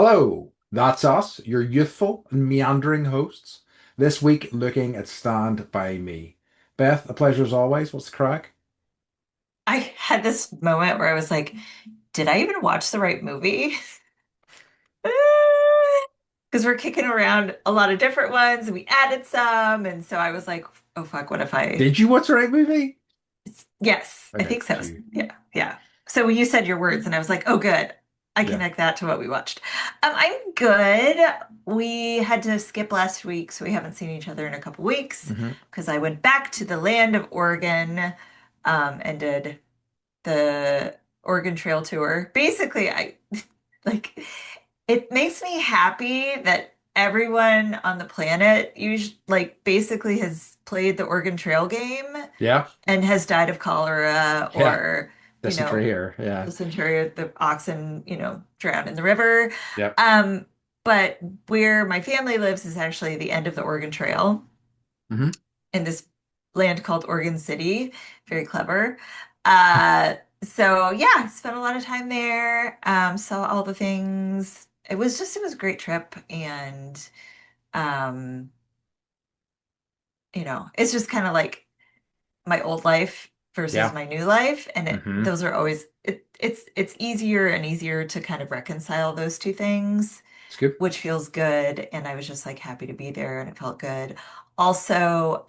Hello, that's us, your youthful and meandering hosts. This week looking at Stand By Me. Beth, a pleasure as always. What's the crack? I had this moment where I was like, did I even watch the right movie? Because we're kicking around a lot of different ones and we added some. And so I was like, oh fuck, what if I Did you watch the right movie? yes, I Okay, think so. phew. Yeah, yeah. So when you said your words and I was like, oh good. I Yeah. connect that to what we watched. I'm good. We had to skip last week, so we haven't seen each other in a couple weeks Hmm. because I went back to the land of Oregon, and did the Oregon Trail tour. Basically, I like it makes me happy that everyone on the planet usually basically has played the Oregon Trail game Yeah. and has died of cholera Yeah. or, you Dysentery know, here. Yeah. dysentery, the oxen, drowned in the river. Yep. Um, but where my family lives is actually the end of the Oregon Trail Hmm. in this land called Oregon City. Very clever. Uh, so yeah, spent a lot of time there. Saw all the things. It was a great trip, and um, it's just kind of like my old life versus Yeah. my new life, and Hmm. those are always it's easier and easier to kind of reconcile those two things, It's good. which feels good. And I was just like happy to be there, and it felt good. Also,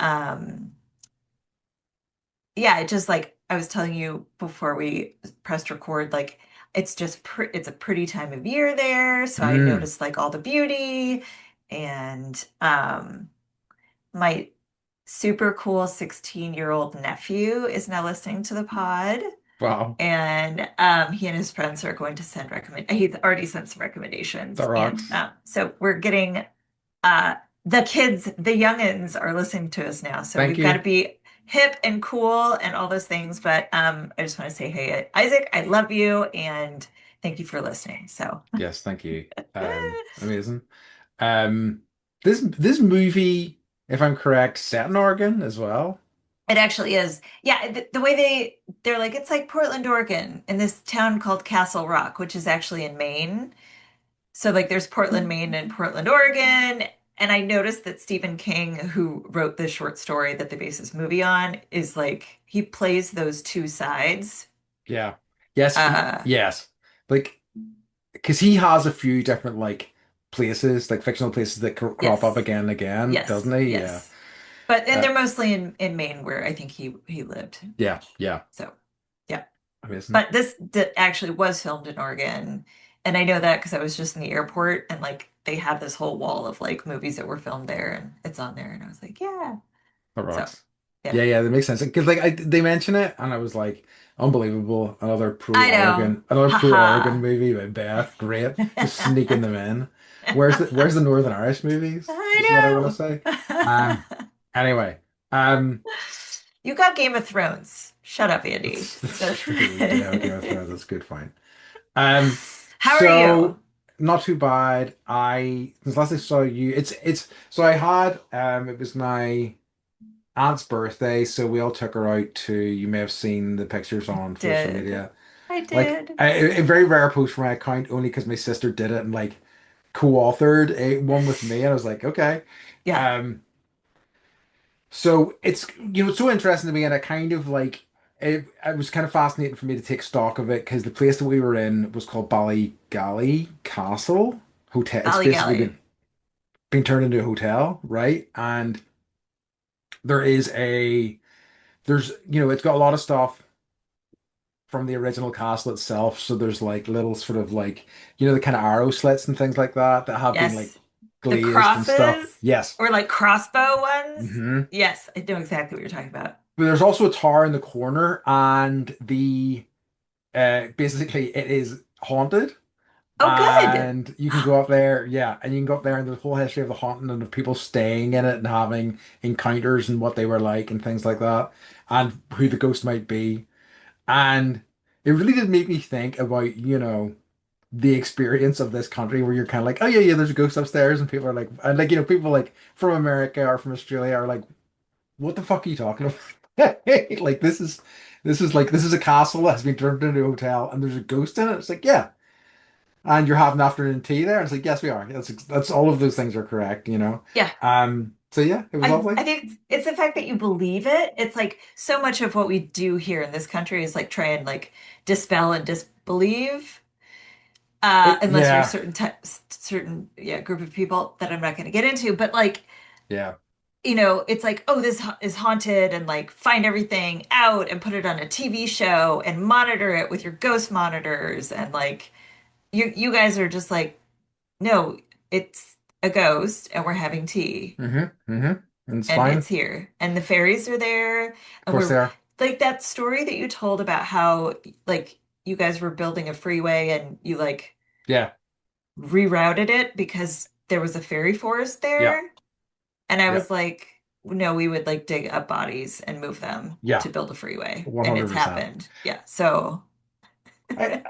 yeah, it just like I was telling you before we pressed record, like it's a pretty time of year there, so I Mm. noticed like all the beauty, and my super cool 16-year-old nephew is now listening to the pod, Wow. and he and his friends are going to send recommend he's already sent some That recommendations, and rocks. so we're getting uh, the kids, the youngins are listening to us now. So Thank we've got to you. be hip and cool and all those things. But I just want to say, hey, Isaac, I love you and thank you for listening. So Yes, thank you. it Amazing. Um, this movie, if I'm correct, set in Oregon as well. actually is. Yeah, the way they're like, it's like Portland, Oregon, in this town called Castle Rock, which is actually in Maine. So like there's Portland, Maine and Portland, Oregon. And I noticed that Stephen King, who wrote this short story that they base this movie on, is like he plays those two sides. Yeah. Yes. Uh Yes. Like, because he has a few different like places, like fictional places that crop up yes. again and again, doesn't Yes. he? Yeah. Yes. But and Uh, they're mostly in Maine where I think he lived. yeah. Yeah. So yeah. Amazing. But this actually was filmed in Oregon. And I know that because I was just in the airport and like they have this whole wall of like movies that were filmed there and it's on there. And I was like, yeah. That So rocks. yeah. Yeah. Yeah. That makes sense. Because like they mention it, and I was like, unbelievable. I know. Another pro Oregon Haha. movie by Beth. Great. Just sneaking them in. Where's the Northern Irish movies? Is what I want to I say. Um. know. Anyway. Um. You got Game of Thrones. Shut up, Andy. That's true. Yeah. Game of Thrones. That's a good point. How are you? So not too bad. Since last I saw you, it's so I had it was my aunt's birthday, so we all took her out to, you may have seen the pictures on social Did. media. I Like did. a very rare post from my account only because my sister did it and like co-authored one with me, and I was like, okay. Yeah. Um so it's it's so interesting to me, and I kind of like it was kind of fascinating for me to take stock of it because the place that we were in was called Ballygally Castle Hotel. It's basically Alley. been turned into a hotel, right? And there is a there's it's got a lot of stuff from the original castle itself. So there's like little sort of like the kind of arrow slits and things like that that have been like Yes. The glazed and stuff. crosses Yes. or like crossbow ones. Hmm. Yes, I know exactly what you're talking about. But there's also a tower in the corner, and the basically it is haunted. Oh, good. And you can go up there, yeah, and you can go up there, and the whole history of the haunting and of people staying in it and having encounters and what they were like and things like that, and who the ghost might be. And it really did make me think about, the experience of this country where you're kind of like, oh yeah, yeah, there's a ghost upstairs, and people are like, and like, people like from America or from Australia are like, what the fuck are you talking about? Like this is a castle that has been turned into a hotel and there's a ghost in it. It's like, yeah. And you're having afternoon tea there. And it's like, yes, we are. That's all of those things are correct, you know. Yeah. So yeah, it was I lovely. think it's the fact that you believe it. It's like so much of what we do here in this country is like try and like dispel and disbelieve. Unless you're a Yeah, certain type, certain yeah group of people that I'm not going to get into, but like yeah. it's like, oh, this is haunted, and like find everything out and put it on a TV show and monitor it with your ghost monitors, and like you guys are just like, no, it's a ghost, and we're having tea, And it's and fine. it's Of here, and the fairies are there, and course we're they are. like that story that you told about how like you guys were building a freeway and you like Yeah, rerouted it because there was a fairy forest yeah, there. And I yeah, was like, no, we would like dig up bodies and move them yeah. to build a freeway. And it's 100%. happened. Yeah. So I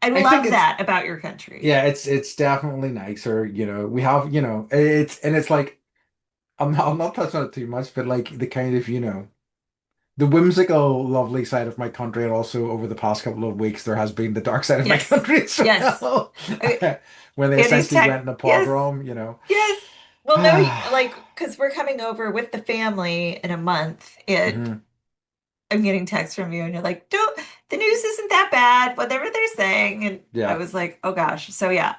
I I think love it's that about your country. yeah, it's definitely nicer, you know. We have, you know, it's like I'm not touching on it too much, but like the kind of, you know, the whimsical, lovely side of my country, and also over the past couple of weeks, there has been the dark side of my Yes. country as Yes. well. I- When they Andy's essentially tech. went in a Yes. pogrom, you know. Yes. Well, no, like, because we're coming over with the family in a month. hmm I'm getting texts from you, and you're like, don't, the news isn't that bad, whatever they're saying. And I Yeah. was like, oh gosh. So yeah.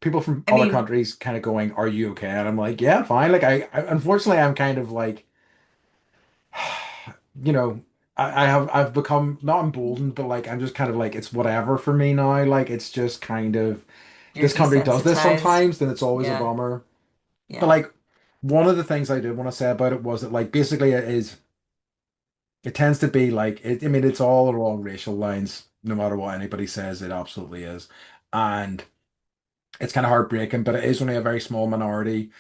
People from I other mean, countries kind of going, "Are you okay?" And I'm like, "Yeah, fine." Like I unfortunately, I'm kind of like, you know, I've become not emboldened, but like I'm just kind of like it's whatever for me now. Like it's just kind of you're this country does this desensitized. sometimes, then it's always a Yeah. bummer. But Yeah. like one of the things I did want to say about it was that like basically it tends to be like I mean it's all along racial lines, no matter what anybody says, it absolutely is. And it's kind of heartbreaking, but it is only a very small minority.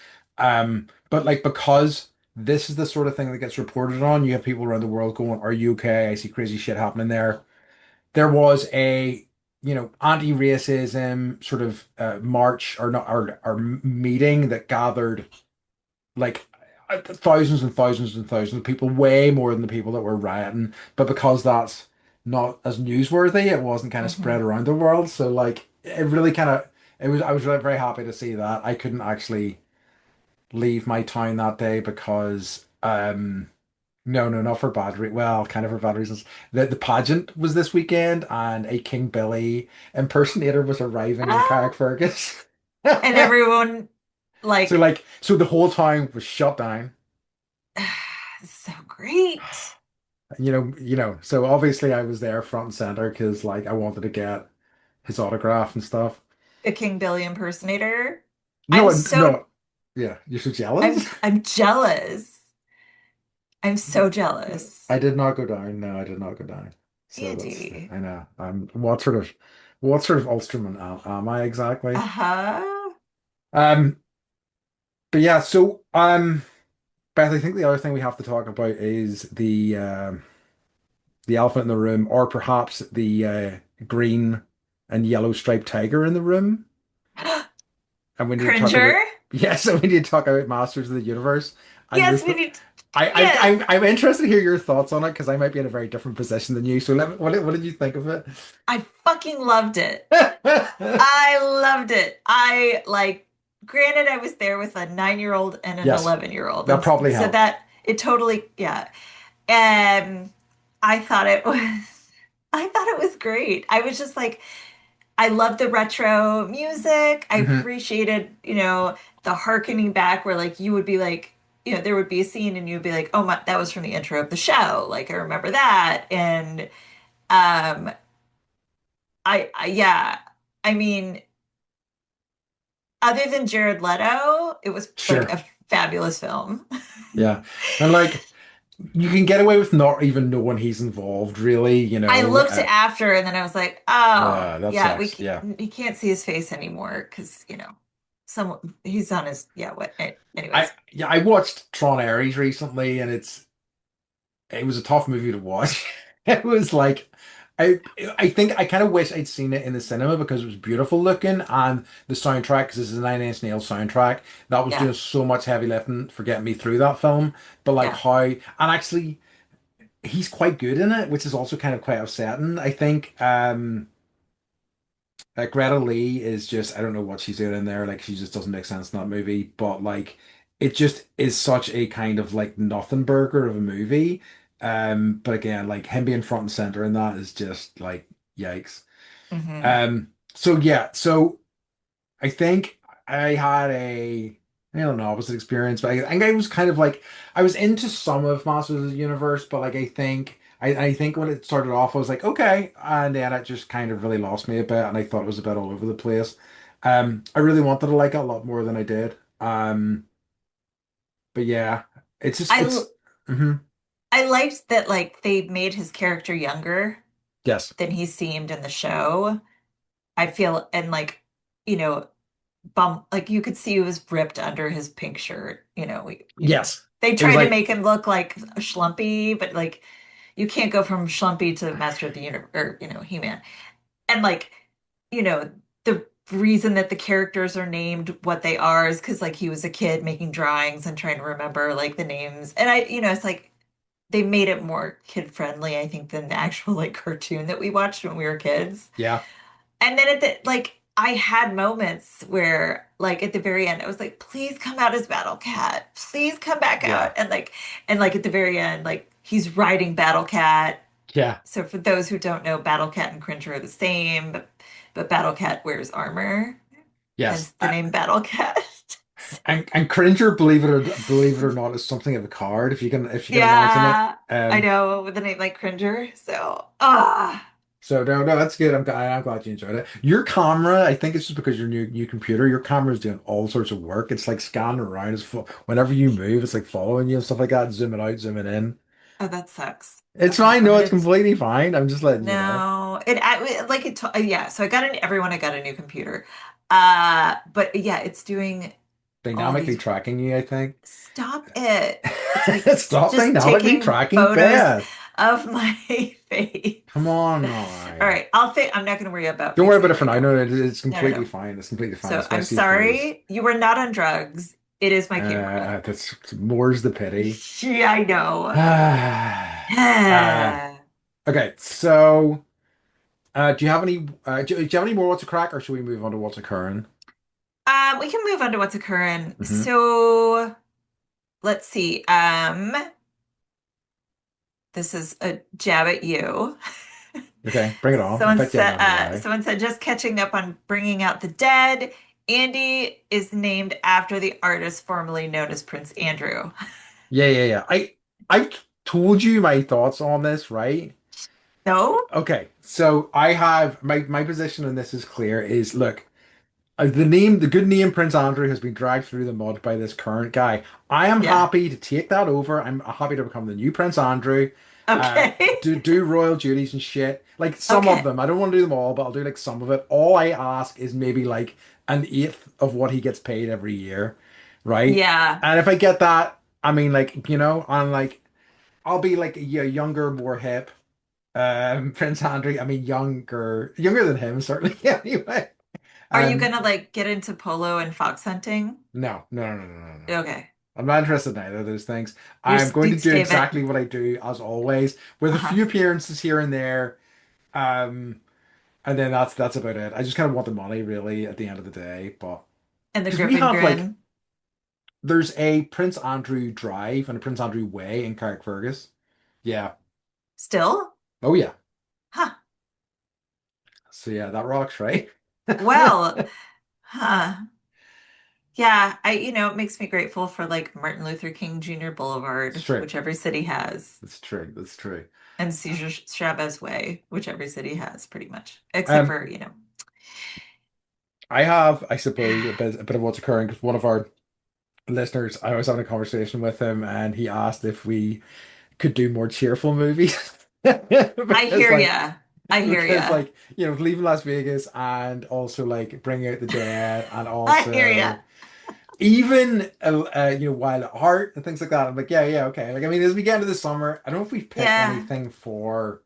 But like because this is the sort of thing that gets reported on, you have people around the world going, "Are you okay? I see crazy shit happening there." There was a, you know, anti-racism sort of march or not or meeting that gathered like thousands and thousands and thousands of people, way more than the people that were rioting. But because that's not as newsworthy, it wasn't kind of spread Hmm. around the world. So like it really kind of it was I was really very happy to see that. I couldn't actually leave my town that day because no, not for bad re well, kind of for bad reasons. The pageant was this weekend and a King Billy impersonator was arriving in Carrickfergus. And everyone So like like so the whole town was shut down. so great. So obviously I was there front and center because like I wanted to get his autograph and stuff. A King Billy impersonator. I'm No, so no, yeah, you're so jealous. I'm jealous. I'm so jealous. I did not go down. No, I did not go down. So that's Andy. I know. What sort of Ulsterman am I exactly? Uh-huh. Um, but yeah. So Beth, I think the other thing we have to talk about is the elephant in the room, or perhaps the green and yellow striped tiger in the room. And we need to talk about Cringer. yes, and we need to talk about Masters of the Universe. And your Yes, we th need I yes. I'm interested to hear your thoughts on it because I might be in a very different position than you. So what did you think of it? I fucking loved it. I loved it. I like, granted, I was there with a 9-year-old and an Yes, 11-year-old, that and probably so helped. that it totally, yeah. And I thought it was, I thought it was great. I was just like, I love the retro music. I hmm appreciated, the harkening back where like you would be like, there would be a scene and you'd be like, oh my, that was from the intro of the show. Like I remember that. And um, yeah, I mean, other than Jared Leto, it was like Sure. a fabulous film. Yeah. And like you can get away with not even knowing he's involved, really, you I know. looked after and then I was like, oh, That yeah, sucks. Yeah. you can't see his face anymore because, someone he's on his, yeah, what, I anyways. yeah, I watched Tron Ares recently and it was a tough movie to watch. It was like I I think I kind of wish I'd seen it in the cinema because it was beautiful looking and the soundtrack because this is a Nine Inch Nails soundtrack that was Yeah, doing so much heavy lifting for getting me through that film. But like yeah. how and actually he's quite good in it, which is also kind of quite upsetting. I think Greta Lee is just, I don't know what she's doing in there. Like, she just doesn't make sense in that movie. But like, it just is such a kind of like nothing burger of a movie. But again, like him being front and center in that is just like yikes. Hmm. So yeah, so I think I had a, I don't know, it was an experience, but I think I was kind of like, I was into some of Masters of the Universe, but like I think when it started off, I was like, okay, and then it just kind of really lost me a bit, and I thought it was a bit all over the place. I really wanted to like it a lot more than I did. But yeah, it's just I it's, hmm I liked that like they made his character younger yes, than he seemed in the show. I feel and like, you know, bump like you could see he was ripped under his pink shirt, yes, They it was tried to like make him look like a schlumpy, but like you can't go from schlumpy to Master of the Universe or, He-Man. And like, you know, the reason that the characters are named what they are is because like he was a kid making drawings and trying to remember like the names. And it's like they made it more kid friendly, I think, than the actual like cartoon that we watched when we were kids. yeah, And then like I had moments where like at the very end I was like, please come out as Battle Cat. Please come back out. yeah, And like at the very end, like he's riding Battle Cat. yeah, So for those who don't know, Battle Cat and Cringer are the same, but Battle Cat wears armor, hence yes. the name Battle Cat. And Cringer, believe it or not, is something of a card if you can imagine it. Yeah, I know with a name like Cringer. So So no, that's good. I'm glad you enjoyed it. Your camera, I think it's just because your new computer, your camera is doing all sorts of work. It's like scanning around. Whenever you move, it's like following you and stuff like that, zooming out, zooming in. oh, that sucks. It's Okay, fine. I'm No, gonna it's completely fine. I'm just letting you know. No, like yeah. So I got a new computer. But yeah, it's doing all Dynamically these. tracking you, I think. Stop it! It's like Stop just dynamically taking tracking photos Beth. of my face. Come on All now. right, I'm not going to worry about Don't worry about fixing it it for right now. now. No, it's No, no, completely no. fine. It's completely fine, So I'm especially for us. sorry. You were not on drugs. It is my camera. That's more's the pity. Yeah, I know. Uh, okay, so do you have any do you have any more what's a crack, or should we move on to what's occurring? We can move on to what's occurring. Hmm. So let's see. This is a jab at you. Okay, bring it on. I bet you have an answer why. Someone said, just catching up on Bringing Out the Dead. Andy is named after the artist formerly known as Prince Andrew. Yeah. I've told you my thoughts on this, right? No? Okay, so I have my position on this is clear. Is look, the good name Prince Andrew has been dragged through the mud by this current guy. I am Yeah. happy to take that over. I'm happy to become the new Prince Andrew. Uh, Okay. do royal duties and shit. Like some of Okay. them. I don't want to do them all, but I'll do like some of it. All I ask is maybe like an eighth of what he gets paid every year, right? Yeah. And if I get that, I mean, like, I'm like, I'll be like a younger, more hip. Prince Andrew, I mean, younger than him, certainly. Anyway. Are you Um, gonna like get into polo and fox hunting? no. Okay. I'm not interested in either of those things. You're I'm going to do stay it. exactly what I do as always, with a Uh-huh. few appearances here and there. Um, and then that's about it. I just kind of want the money really at the end of the day. But And the because we Griffin have like grin. there's a Prince Andrew Drive and a Prince Andrew Way in Carrickfergus. Yeah. Still? Oh yeah. Huh. So yeah, that rocks, right? Well, huh. Yeah, it makes me grateful for like Martin Luther King Jr. It's Boulevard, true. which every city has, That's true. That's true. and Cesar Chavez Way, which every city has pretty much, except Um, for. I have, I suppose, a bit of what's occurring because one of our listeners, I was having a conversation with him, and he asked if we could do more cheerful movies I because, hear like, ya. I hear ya. leaving Las Vegas and also like bringing out the dead and I hear ya. also even Wild at Heart and things like that. I'm like, yeah, okay. Like, I mean, as we get into the summer, I don't know if we've picked Yeah. anything for.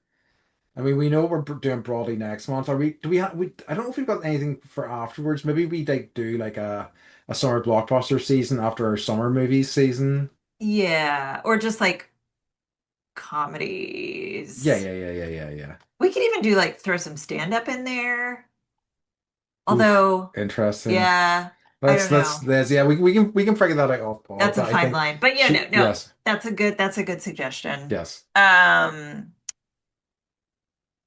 I mean, we know we're doing Broadly next month. Are we? Do we have? I don't know if we've got anything for afterwards. Maybe we like do like a summer blockbuster season after our summer movies season. Yeah. Or just like Yeah, comedies. yeah. We could even do like throw some stand up in there. Oof, Although, interesting. yeah, I Let's don't know. yeah, we can figure that out off Paul, That's a but I fine think line. But yeah, she, no, yes, that's a good suggestion. yes. Um,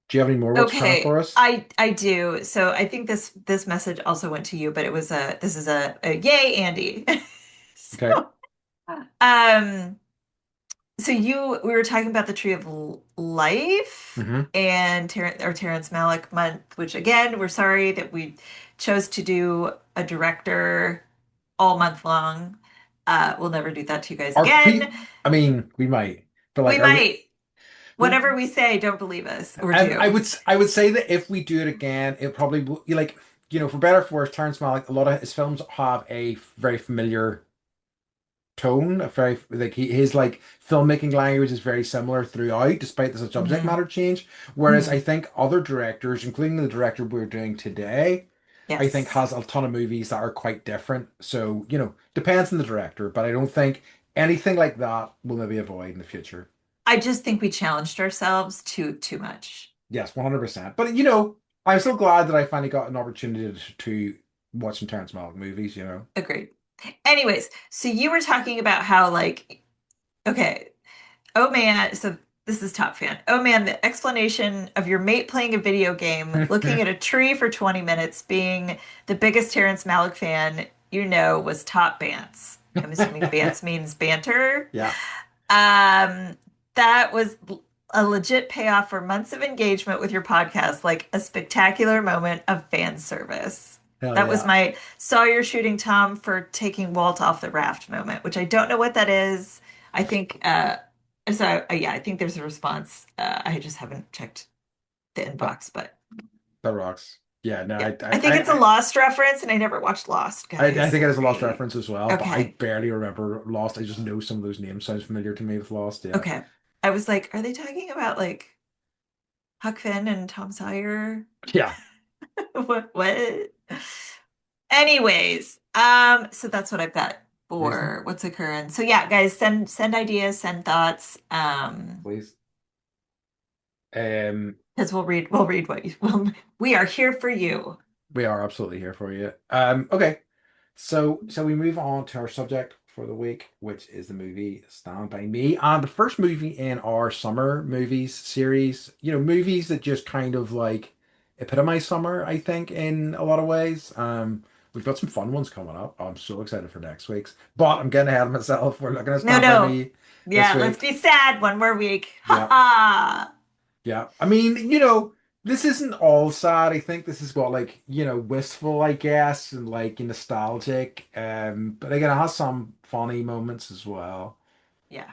Do you have any more what's trend okay, for us? I do. So I think this message also went to you, but it was a this is a yay, Andy. Okay. So, um, so we were talking about the Tree of Life Hmm. and Terrence Malick month, which again, we're sorry that we chose to do a director all month long. We'll never do that to you guys Are again. we, I mean, we might, but like, We are we, might. Whatever we say, don't believe us or and do. I would say that if we do it again, it probably will, like, for better or for worse, Terrence Malick, a lot of his films have a very familiar tone, a very like his like filmmaking language is very similar throughout, despite the subject Hmm. matter change. Whereas I Hmm. think other directors, including the director we're doing today, I think Yes. has a ton of movies that are quite different. So, depends on the director, but I don't think anything like that will maybe avoid in the future. I just think we challenged ourselves too much. Yes, 100%. But I'm so glad that I finally got an opportunity to watch some Terrence Malick movies. Agreed. Anyways, so you were talking about how like, okay, oh man, so this is Top Fan. Oh man, the explanation of your mate playing a video game, looking at a tree for 20 minutes, being the biggest Terrence Malick fan was top bants. I'm assuming bants means banter. Yeah. Um, that was a legit payoff for months of engagement with your podcast, like a spectacular moment of fan service. Hell That was yeah. my saw your shooting Tom for taking Walt off the raft moment, which I don't know what that is. I think yeah, I think there's a response. I just haven't checked the inbox, but That rocks. Yeah, no, yeah. I think it's a Lost reference, and I never watched Lost, I guys. think it is a Lost Sorry. reference as well, but I Okay. barely remember Lost. I just know some of those names sounds familiar to me with Lost. Yeah. Okay. I was like, are they talking about like Huck Finn and Tom Sawyer? Yeah. What? Anyways, so that's what I've got Amazing. for what's occurring. So yeah, guys, send ideas, send thoughts. Please. Um, Because we'll read what we are here for you. we are absolutely here for you. Okay. So shall we move on to our subject for the week, which is the movie Stand By Me, and the first movie in our summer movies series. Movies that just kind of like epitomize summer, I think, in a lot of ways. We've got some fun ones coming up. I'm so excited for next week's, but I'm getting ahead of myself. We're looking at No, Stand By no. Me this Yeah, let's week. be sad one more week. Ha Yeah. ha. Yeah. I mean, this isn't all sad. I think this is what like, wistful, I guess, and like nostalgic. But again, it has some funny moments as well. Yeah,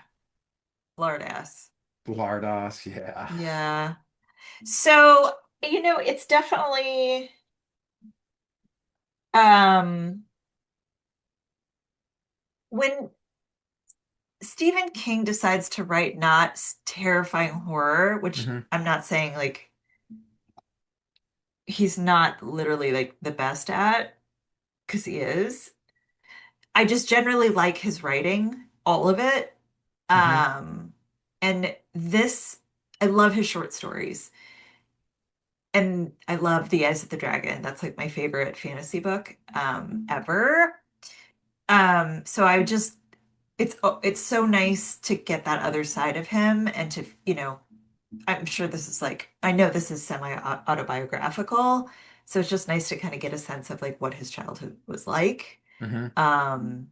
Lord ass. Lardos, yeah. Yeah. So, it's definitely um when Stephen King decides to write not terrifying horror, which Hmm. I'm not saying like he's not literally like the best at, because he is. I just generally like his writing, all of it. Hmm. Um, and this, I love his short stories. And I love The Eyes of the Dragon. That's like my favorite fantasy book ever. So I would just it's so nice to get that other side of him and to, I'm sure this is like I know this is semi autobiographical, so it's just nice to kind of get a sense of like what his childhood was like. Hmm. Um,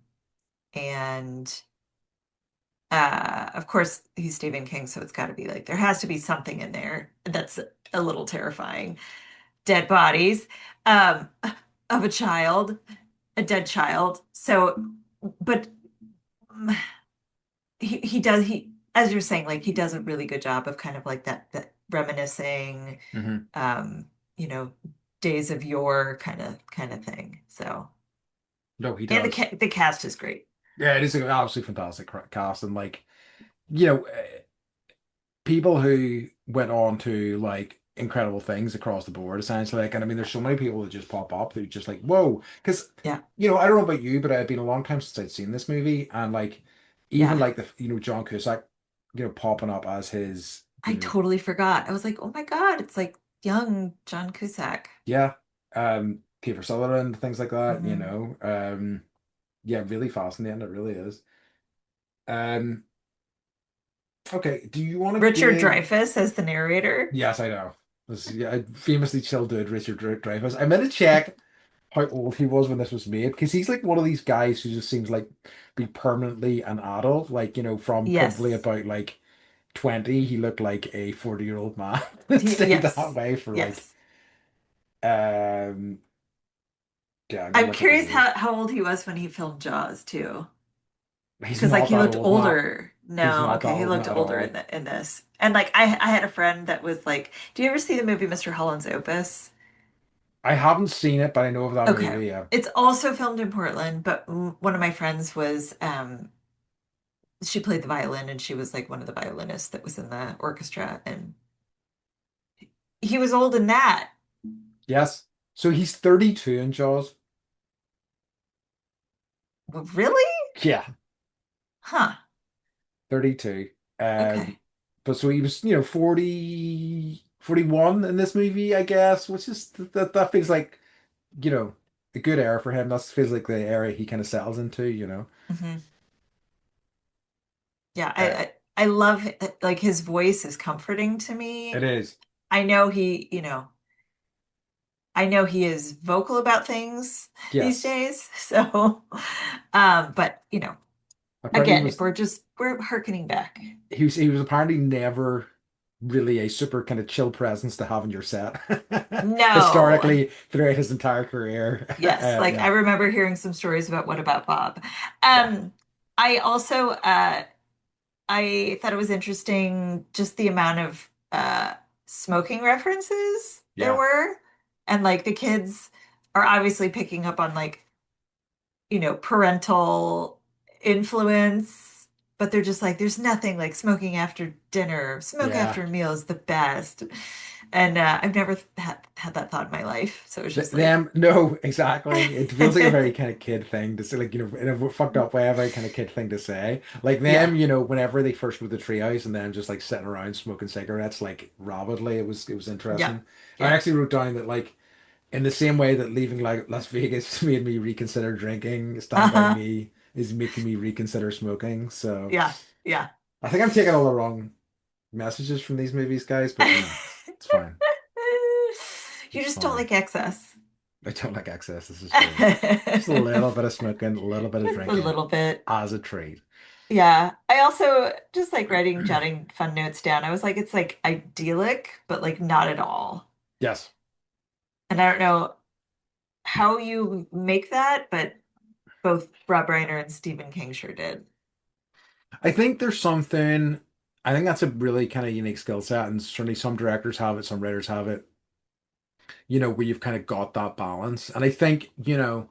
and of course he's Stephen King, so it's got to be like there has to be something in there that's a little terrifying. Dead bodies of a dead child. So, but he as you're saying, like he does a really good job of kind of like that reminiscing, Hmm. um, you know, days of yore kind of thing. So, No, he and does. the cast is great. Yeah, it is an absolutely fantastic cast, and like, you know, people who went on to like incredible things across the board, essentially. Like, and I mean, there's so many people that just pop up that just like, whoa, because Yeah, I don't know about you, but it's been a long time since I'd seen this movie, and like, even yeah. like the John Cusack, popping up as his, I totally forgot. I was like, oh my God, it's like young John Cusack. yeah, Kiefer Sutherland, things like that, you Hmm. know. Yeah, really fascinating. It really is. Um, okay, do you want to Richard give? Dreyfuss as the narrator. Yes, I know. Yeah, I famously chill dude, Richard Dreyfuss. I meant to check how old he was when this was made because he's like one of these guys who just seems like be permanently an adult. Like, from probably Yes. about like 20, he looked like a 40-year-old man. It stayed that Yes. way for like Yes. um yeah, I'm gonna I'm look up his curious age. how old he was when he filmed Jaws too. He's Because like not he that looked old, Matt. older. He's No, not that okay, he old looked at older all. in this. And like I had a friend that was like, "Do you ever see the movie Mr. Holland's Opus?" I haven't seen it, but I know of that Okay. movie, yeah. It's also filmed in Portland, but one of my friends was she played the violin and she was like one of the violinists that was in the orchestra and he was old in that. Yes. So he's 32 in Jaws. Really? Yeah, Huh. 32. Okay. But so he was, 41 in this movie, I guess, which is that feels like, you know, a good era for him. That feels like the era he kind of settles into. Hmm. Yeah, Uh, I love like his voice is comforting to it me. is. I know I know he is vocal about things these Yes. days. So, but Apparently again, if we're harkening back. he was apparently never really a super kind of chill presence to have in your set No. historically throughout his entire career. Yes, like I Yeah. remember hearing some stories about What About Bob. Yeah. Um, I also I thought it was interesting just the amount of smoking references there Yeah. were. And like the kids are obviously picking up on like parental influence, but they're just like, there's nothing like smoking after dinner. Smoke Yeah. after a meal is the best. And I've never had that thought in my life. So it was Th just like, them, no, exactly. It feels like a very kind of kid thing to say, like, in a fucked up way, a very kind of kid thing to say. Like yeah, them, whenever they first moved to Treehouse and then just like sitting around smoking cigarettes like rabidly, it was yeah, interesting. I yeah. actually wrote down that like in the same way that leaving like Las Vegas made me reconsider drinking, Stand By Uh-huh. Me is making me reconsider smoking. So Yeah, yeah. I think I'm taking all the wrong messages from these movies, guys, but it's fine. You It's just don't fine. like excess. I don't like excess. This is true. Just a A little bit of smoking, a little bit of drinking little bit. as a treat. Yeah. I also just like writing, jotting fun notes down. I was like, it's like idyllic, but like not at all. Yes. And I don't know how you make that, but both Rob Reiner and Stephen King sure did. I think that's a really kind of unique skill set, and certainly some directors have it, some writers have it, where you've kind of got that balance. And I think, because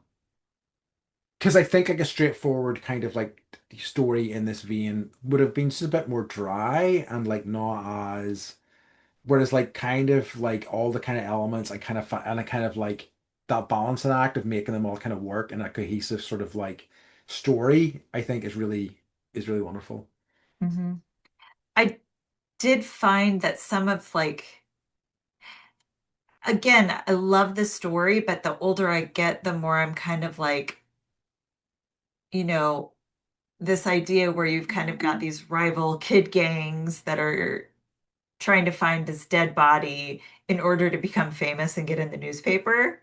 I think like a straightforward kind of like story in this vein would have been just a bit more dry and like not as. Whereas like kind of like all the kind of elements I kind of like that balancing act of making them all kind of work in a cohesive sort of like story, I think is really wonderful. Hmm. I did find that some of like, again, I love the story, but the older I get, the more I'm kind of like, you know, this idea where you've kind of got these rival kid gangs that are trying to find this dead body in order to become famous and get in the newspaper.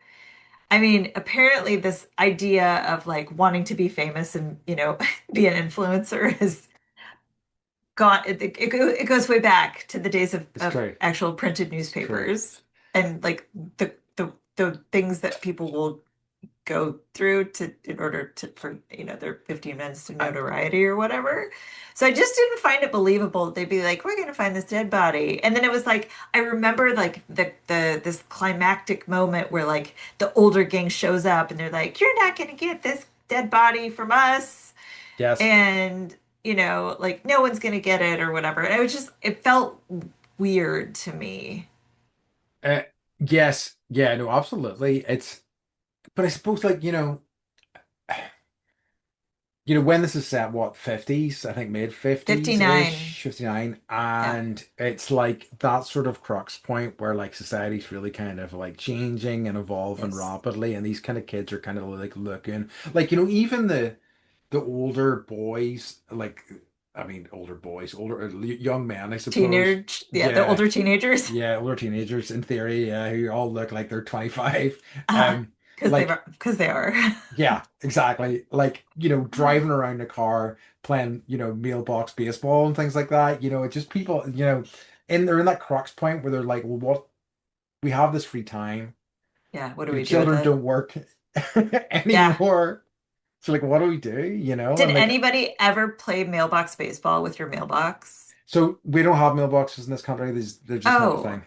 I mean, apparently this idea of like wanting to be famous and, be an influencer has gone, it goes way back to the days It's of true. actual printed It's true. newspapers and like the things that people will go through to in order to for their 15 minutes to I, notoriety or whatever. So I just didn't find it believable that they'd be like, we're gonna find this dead body. And then it was like I remember like the this climactic moment where like the older gang shows up and they're like, you're not gonna get this dead body from us. yes. And like no one's gonna get it or whatever. And it felt weird to me. Uh, yes. Yeah, no, absolutely. But I suppose like, when this is set, what, 50s, I think mid 50s 59. ish, 59, Yeah. and it's like that sort of crux point where like society's really kind of like changing and evolving Yes. rapidly, and these kind of kids are kind of like looking like, even the older boys, like, I mean, older boys, older young men, I suppose. Teenage, yeah, the Yeah, older teenagers. yeah, older teenagers in theory, yeah, who all look like they're 25. Uh-huh. Um, Because like, they are. yeah, exactly. Like, driving around a car playing, mailbox baseball and things like that. It's just people, they're in that crux point where they're like, well, what, we have this free time. Yeah, what do we do with Children it? don't work Yeah. anymore. So like, what do we do? Did And like, anybody ever play mailbox baseball with your mailbox? so we don't have mailboxes in this country. They're just not a Oh, thing.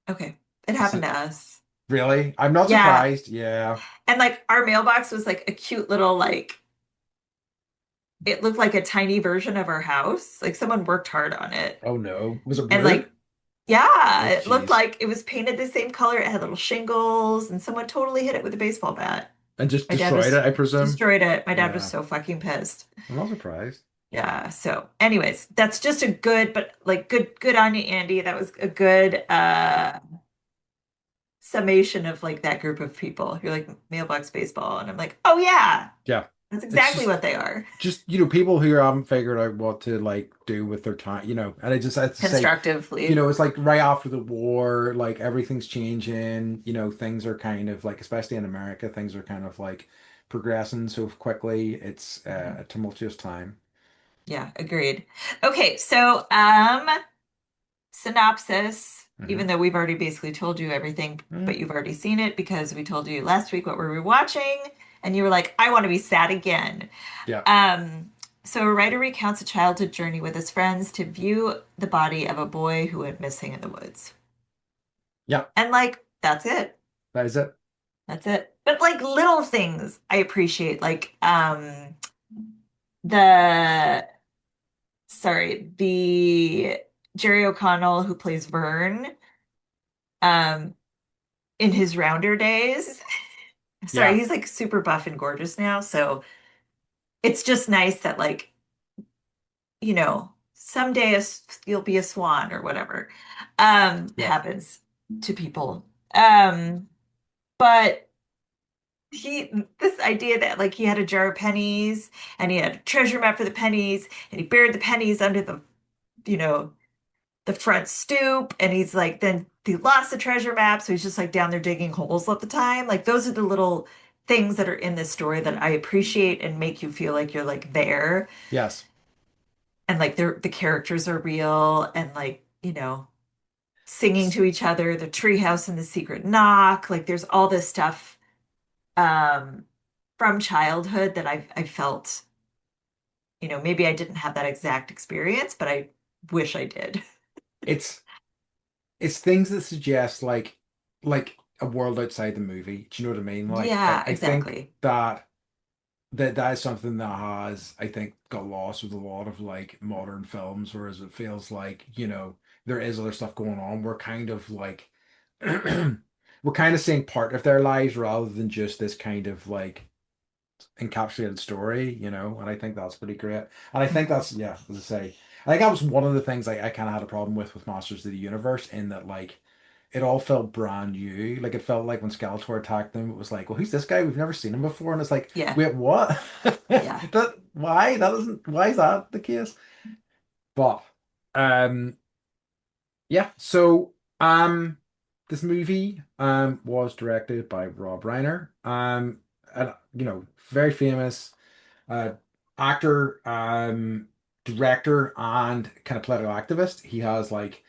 okay. It Is happened to it us. really? I'm not Yeah. surprised. Yeah. And like our mailbox was like a cute little like it looked like a tiny version of our house. Like someone worked hard on it. Oh no. Was it And wood? like yeah, Oh it looked jeez. like it was painted the same color. It had little shingles and someone totally hit it with a baseball bat. And just My dad destroyed was it, I presume. destroyed it. My dad was Yeah. so fucking pissed. I'm not surprised. Yeah. So, anyways, that's just a good, but like good on you, Andy. That was a good summation of like that group of people. You're like mailbox baseball, and I'm like, oh yeah, Yeah. that's It's exactly just what they are. just people who haven't figured out what to like do with their time, and I just have to say, Constructively. it's like right after the war, like everything's changing, things are kind of like, especially in America, things are kind of like progressing so quickly. It's Mhm. a tumultuous time. Yeah, agreed. Okay, so synopsis, even Hmm. though we've already basically told you everything, Hmm. but you've already seen it because we told you last week what we were watching, and you were like, I want to be sad again. Yeah. Um, so a writer recounts a childhood journey with his friends to view the body of a boy who went missing in the woods. Yeah. And like, that's it. That is it. That's it. But like little things I appreciate, like the the Jerry O'Connell who plays Vern, um, in his rounder days. Sorry, Yeah. he's like super buff and gorgeous now, so it's just nice that like, someday you'll be a swan or whatever Yeah. happens to people. But he this idea that like he had a jar of pennies and he had a treasure map for the pennies and he buried the pennies under you know, the front stoop and he's like then he lost the treasure map so he's just like down there digging holes all the time. Like those are the little things that are in this story that I appreciate and make you feel like you're like there Yes. and like the characters are real and like, singing S- to each other, the treehouse and the secret knock. Like there's all this stuff um from childhood that I felt, maybe I didn't have that exact experience, but I wish I did. It's it's things that suggest like a world outside the movie. Do you know what I mean? Like Yeah, I think exactly. that is something that has, I think, got lost with a lot of like modern films, whereas it feels like, there is other stuff going on. We're kind of like we're kind of seeing part of their lives rather than just this kind of like encapsulated story, and I think that's pretty great. And I think Mhm. that's, yeah, as I say, I think that was one of the things I kind of had a problem with Masters of the Universe, in that like it all felt brand new. Like it felt like when Skeletor attacked them, it was like, well, who's this guy? We've never seen him before. And it's like, Yeah, wait, what? yeah. Why is that the case? But um yeah, so this movie was directed by Rob Reiner. And very famous uh actor, director, and kind of political activist. He has like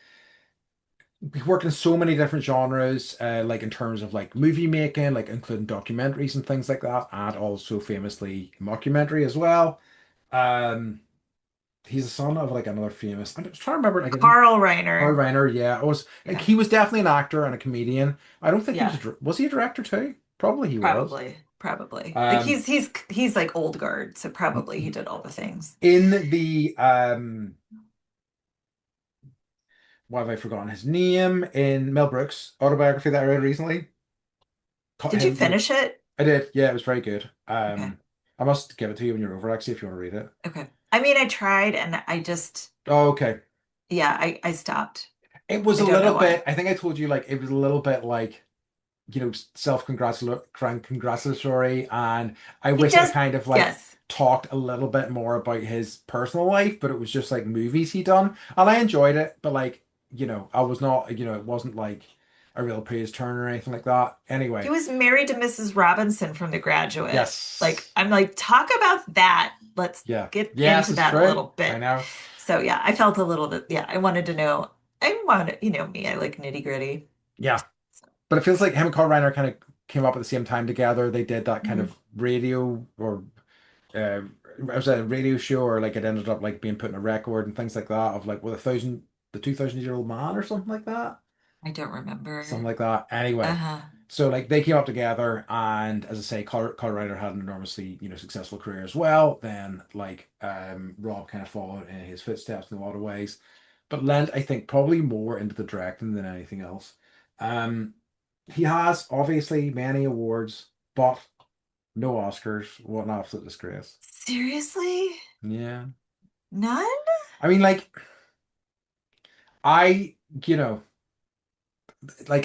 he worked in so many different genres, like in terms of like movie making, like including documentaries and things like that, and also famously mockumentary as well. Um, he's the son of like another famous. I'm just trying to remember. Like I think Carl Carl Reiner. Reiner. Yeah, it was like Yeah, he was definitely an actor and a comedian. I don't think he was yeah. was he a director too? Probably he was. Probably. Like Um, he's like old guard, so probably he did all the things. in the what have I forgotten his name, in Mel Brooks' autobiography that I read recently? Did you Him, finish it? I did. Yeah, it was very good. Okay. I must give it to you when you're over, actually, if you want to read it. Okay. I mean, I tried and I just, Oh, okay. yeah, I stopped. It was I a don't little know bit, why. I think I told you, like, it was a little bit like, self-congratulatory, and I He wish it just, kind of like yes. talked a little bit more about his personal life, but it was just like movies he done, and I enjoyed it, but like, I was not, it wasn't like a real page turn or anything like that. He Anyway, was married to Mrs. Robinson from The Graduate. Like, yes, I'm like, talk about that. Let's yeah, get yes, into it's that a true. little I bit. know. So yeah, I felt a little bit, yeah, I wanted to know. I wanted, me, I like nitty gritty. Yeah, So, but it feels like him and Carl Reiner kind of came up at the same time together. They did that kind mhm. of radio or uh, it was a radio show, or like it ended up like being put in a record and things like that of like, the 2,000-year-old man or something like that, I don't remember. something like that. Anyway, Uh-huh. so like they came up together, and as I say, Carl Reiner had an enormously successful career as well. Then like Rob kind of followed in his footsteps in a lot of ways, but lent I think probably more into the directing than anything else. Um, he has obviously many awards, but no Oscars. What an absolute disgrace. Seriously? Yeah. None? I mean, like, I,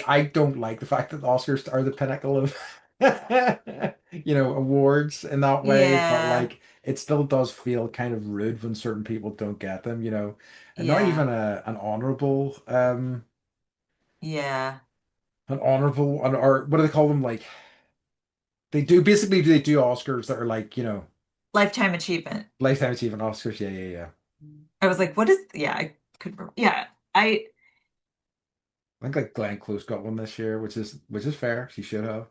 I don't like the fact that the Oscars are the pinnacle of, awards in that way, but Yeah. like, it still does feel kind of rude when certain people don't get them, and not Yeah. even Yeah. an honorable, or what do they call them? Like, they do Oscars that are like, Lifetime achievement. lifetime achievement Oscars. Yeah, yeah, yeah. I was like, what is, yeah, I could remember. Yeah. I, I think like Glenn Close got one this year, which is fair. She should have.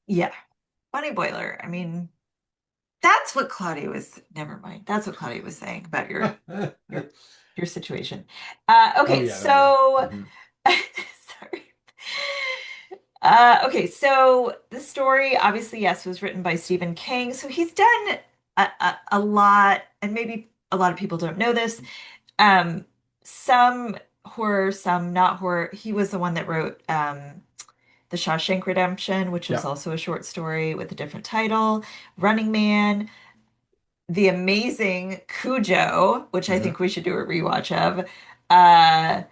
yeah. Bunny Boiler. I mean, that's what Claudia was, never mind. That's what Claudia was saying about your your situation. Oh Okay, yeah, no, yeah. so Hmm. sorry. Okay, so the story, obviously, yes, was written by Stephen King. So he's done a lot, and maybe a lot of people don't know this. Um, some horror, some not horror. He was the one that wrote The Shawshank Redemption, which was Yeah. also a short story with a different title, Running Man, The Amazing Cujo, which I Hmm. think we should do a rewatch of, uh,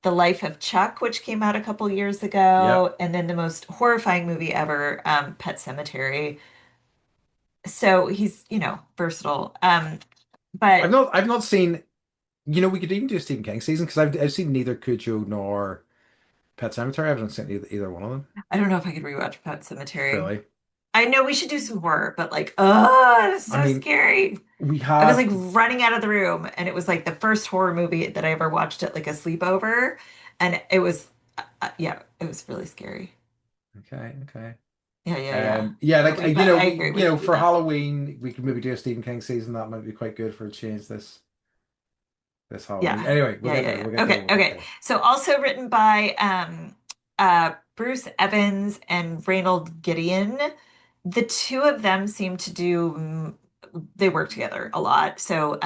The Life of Chuck, which came out a couple years Yep. ago, and then the most horrifying movie ever, Pet Sematary. So he's, versatile. I've But not I've not seen, we could even do a Stephen King season, because I've seen neither Cujo nor Pet Sematary. I haven't seen either one of them. I don't know if I could rewatch Pet Sematary. Really. I know we should do some horror, but like, oh, it's I so mean, scary. we I was have. like running out of the room, and it was like the first horror movie that I ever watched at like a sleepover, and it was, yeah, it was really scary. Okay, okay. Yeah, yeah, yeah. Yeah, Yeah, like, I agree. We should do for that. Halloween, we could maybe do a Stephen King season. That might be quite good for a change this Halloween. Yeah, Anyway, we'll yeah, get yeah, there. yeah. We'll get there. Okay, We'll get okay. there. So also written by Bruce Evans and Reynold Gideon. The two of them seem to do they work together a lot. So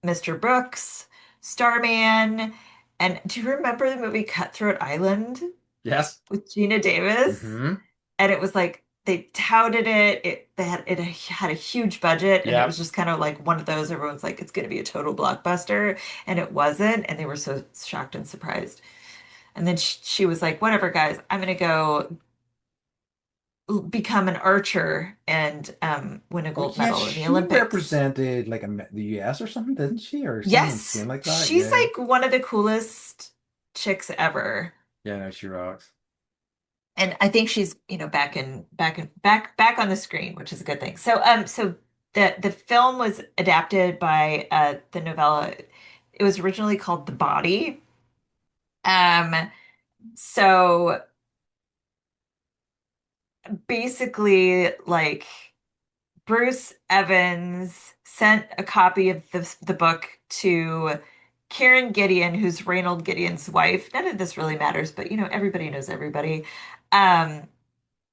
Mr. Brooks, Starman, and do you remember the movie Cutthroat Island Yes. with Gina Davis? Hmm. And it was like they touted it. It had a huge budget, and it Yeah. was just kind of like one of those. Everyone's like, it's going to be a total blockbuster, and it wasn't. And they were so shocked and surprised. And then she was like, whatever, guys, I'm going to go become an archer and win a Oh gold yeah, medal in the she Olympics. represented like the US or something, didn't she? Or something Yes, insane like that. she's Yeah. like one of the coolest chicks ever. Yeah, no, she rocks. And I think she's, back on the screen, which is a good thing. So the film was adapted by the novella. It was originally called The Body. So basically, like Bruce Evans sent a copy of the book to Karen Gideon, who's Reynold Gideon's wife. None of this really matters, but everybody knows everybody. Um,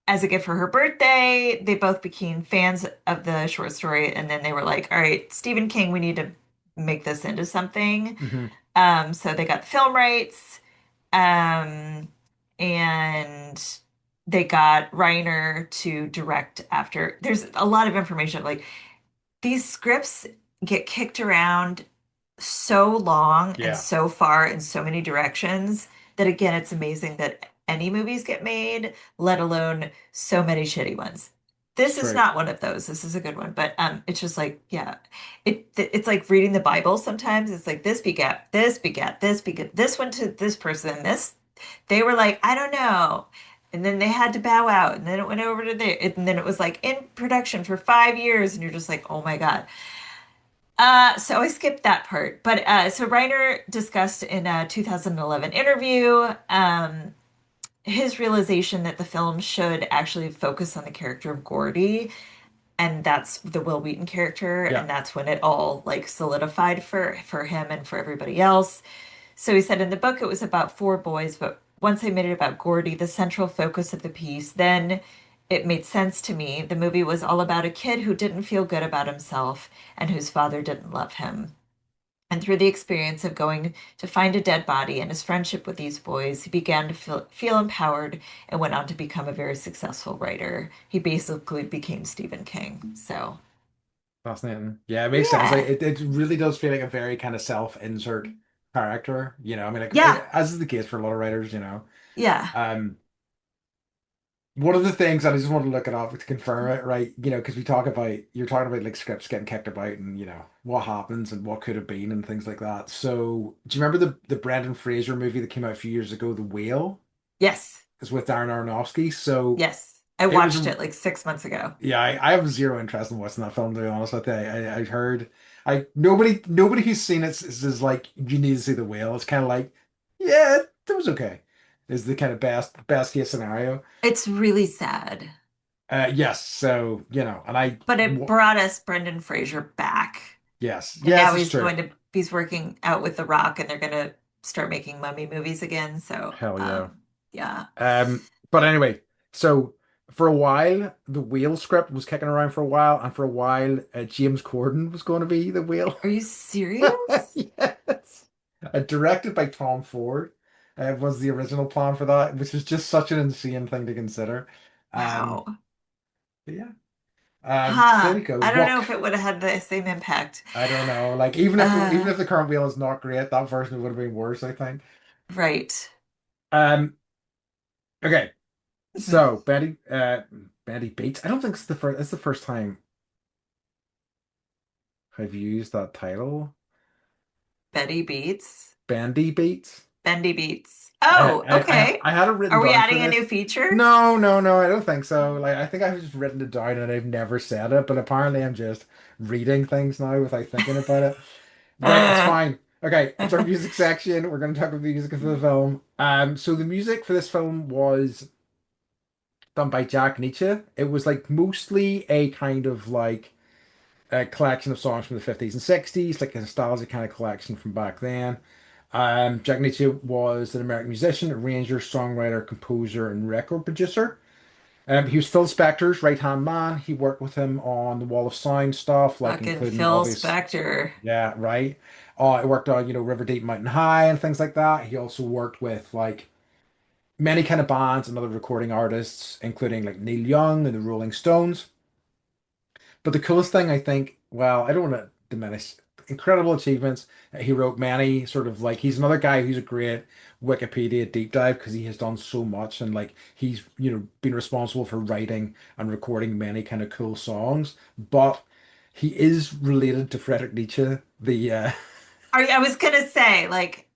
as a gift for her birthday. They both became fans of the short story, and then they were like, "All right, Stephen King, we need to make this into something." Hmm. So they got the film rights, um, and they got Reiner to direct after. There's a lot of information. Like these scripts get kicked around so long and Yeah, so far in so many directions that again, it's amazing that any movies get made, let alone so many shitty ones. it's This is true. not one of those. This is a good one, but it's just like, yeah, it's like reading the Bible sometimes. It's like this begat, this begat, this went to this person, this they were like, I don't know. And then they had to bow out, and then it went over to there, and then it was like in production for 5 years, and you're just like, oh my God. So I skipped that part. But so Reiner discussed in a 2011 interview his realization that the film should actually focus on the character of Gordy, and that's the Will Wheaton character, Yeah, and that's when it all like solidified for him and for everybody else. So he said in the book it was about four boys, but once I made it about Gordy, the central focus of the piece, then it made sense to me. The movie was all about a kid who didn't feel good about himself and whose father didn't love him. And through the experience of going to find a dead body and his friendship with these boys, he began to feel empowered and went on to become a very successful writer. He basically became Stephen King. So, fascinating. Yeah, it makes sense. Like yeah. it really does feel like a very kind of self-insert character. I mean, like Yeah. as is the case for a lot of writers. Yeah. Um, One of the things, and I just want to look it up to confirm it, right? Because you're talking about like scripts getting kicked about and what happens and what could have been and things like that. So, do you remember the Brendan Fraser movie that came out a few years ago, The Whale? Yes. It's with Darren Aronofsky. So Yes. I it was watched a it like 6 months ago. yeah. I have zero interest in watching that film, to be honest with you. I've heard nobody who's seen it is like you need to see The Whale. It's kind of like yeah, it was okay. Is the kind of best case scenario. It's really sad, Yes, so and but it brought us Brendan Fraser back. yes, And yes, now it's true. he's working out with The Rock and they're going to start making mummy movies again. So, Hell yeah. yeah. But anyway, so for a while, the whale script was kicking around for a while, and for a while, James Corden was going to be the whale. Are you serious? Yes. Directed by Tom Ford, was the original plan for that, which is just such an insane thing to consider. Um, Wow. but yeah. So there Huh. you go. I don't know if it would have had the same impact. I don't know. Like even if Uh, the current wheel is not great, that version would have been worse, I think. right. Um, okay. Mhm. So Betty Bates. I don't think it's the first time I've used that title. Betty Beats. Bandy Bates. Bendy Beats. Oh, okay. I had it written Are we down for adding a new this. feature? No, no, no, I don't think so. Like I think I've just written it down and I've never said it, but apparently I'm just reading things now without thinking about it. Right, it's Uh, fine. Okay, it's our music section. We're going to talk about the music for the film. So the music for this film was done by Jack Nietzsche. It was like mostly a kind of like a collection of songs from the 50s and 60s, like a nostalgic kind of collection from back then. Jack Nietzsche was an American musician, arranger, songwriter, composer, and record producer. He was Phil Spector's right-hand man. He worked with him on the Wall of Sound stuff, like fucking including Phil obvious, Spector. yeah, right. He worked on, River Deep Mountain High and things like that. He also worked with like many kind of bands and other recording artists, including like Neil Young and the Rolling Stones. But the coolest thing, I think, well, I don't want to diminish incredible achievements. He wrote many sort of like he's another guy who's a great Wikipedia deep dive because he has done so much and like he's been responsible for writing and recording many kind of cool songs. But he is related to Friedrich Nietzsche, the I was gonna say like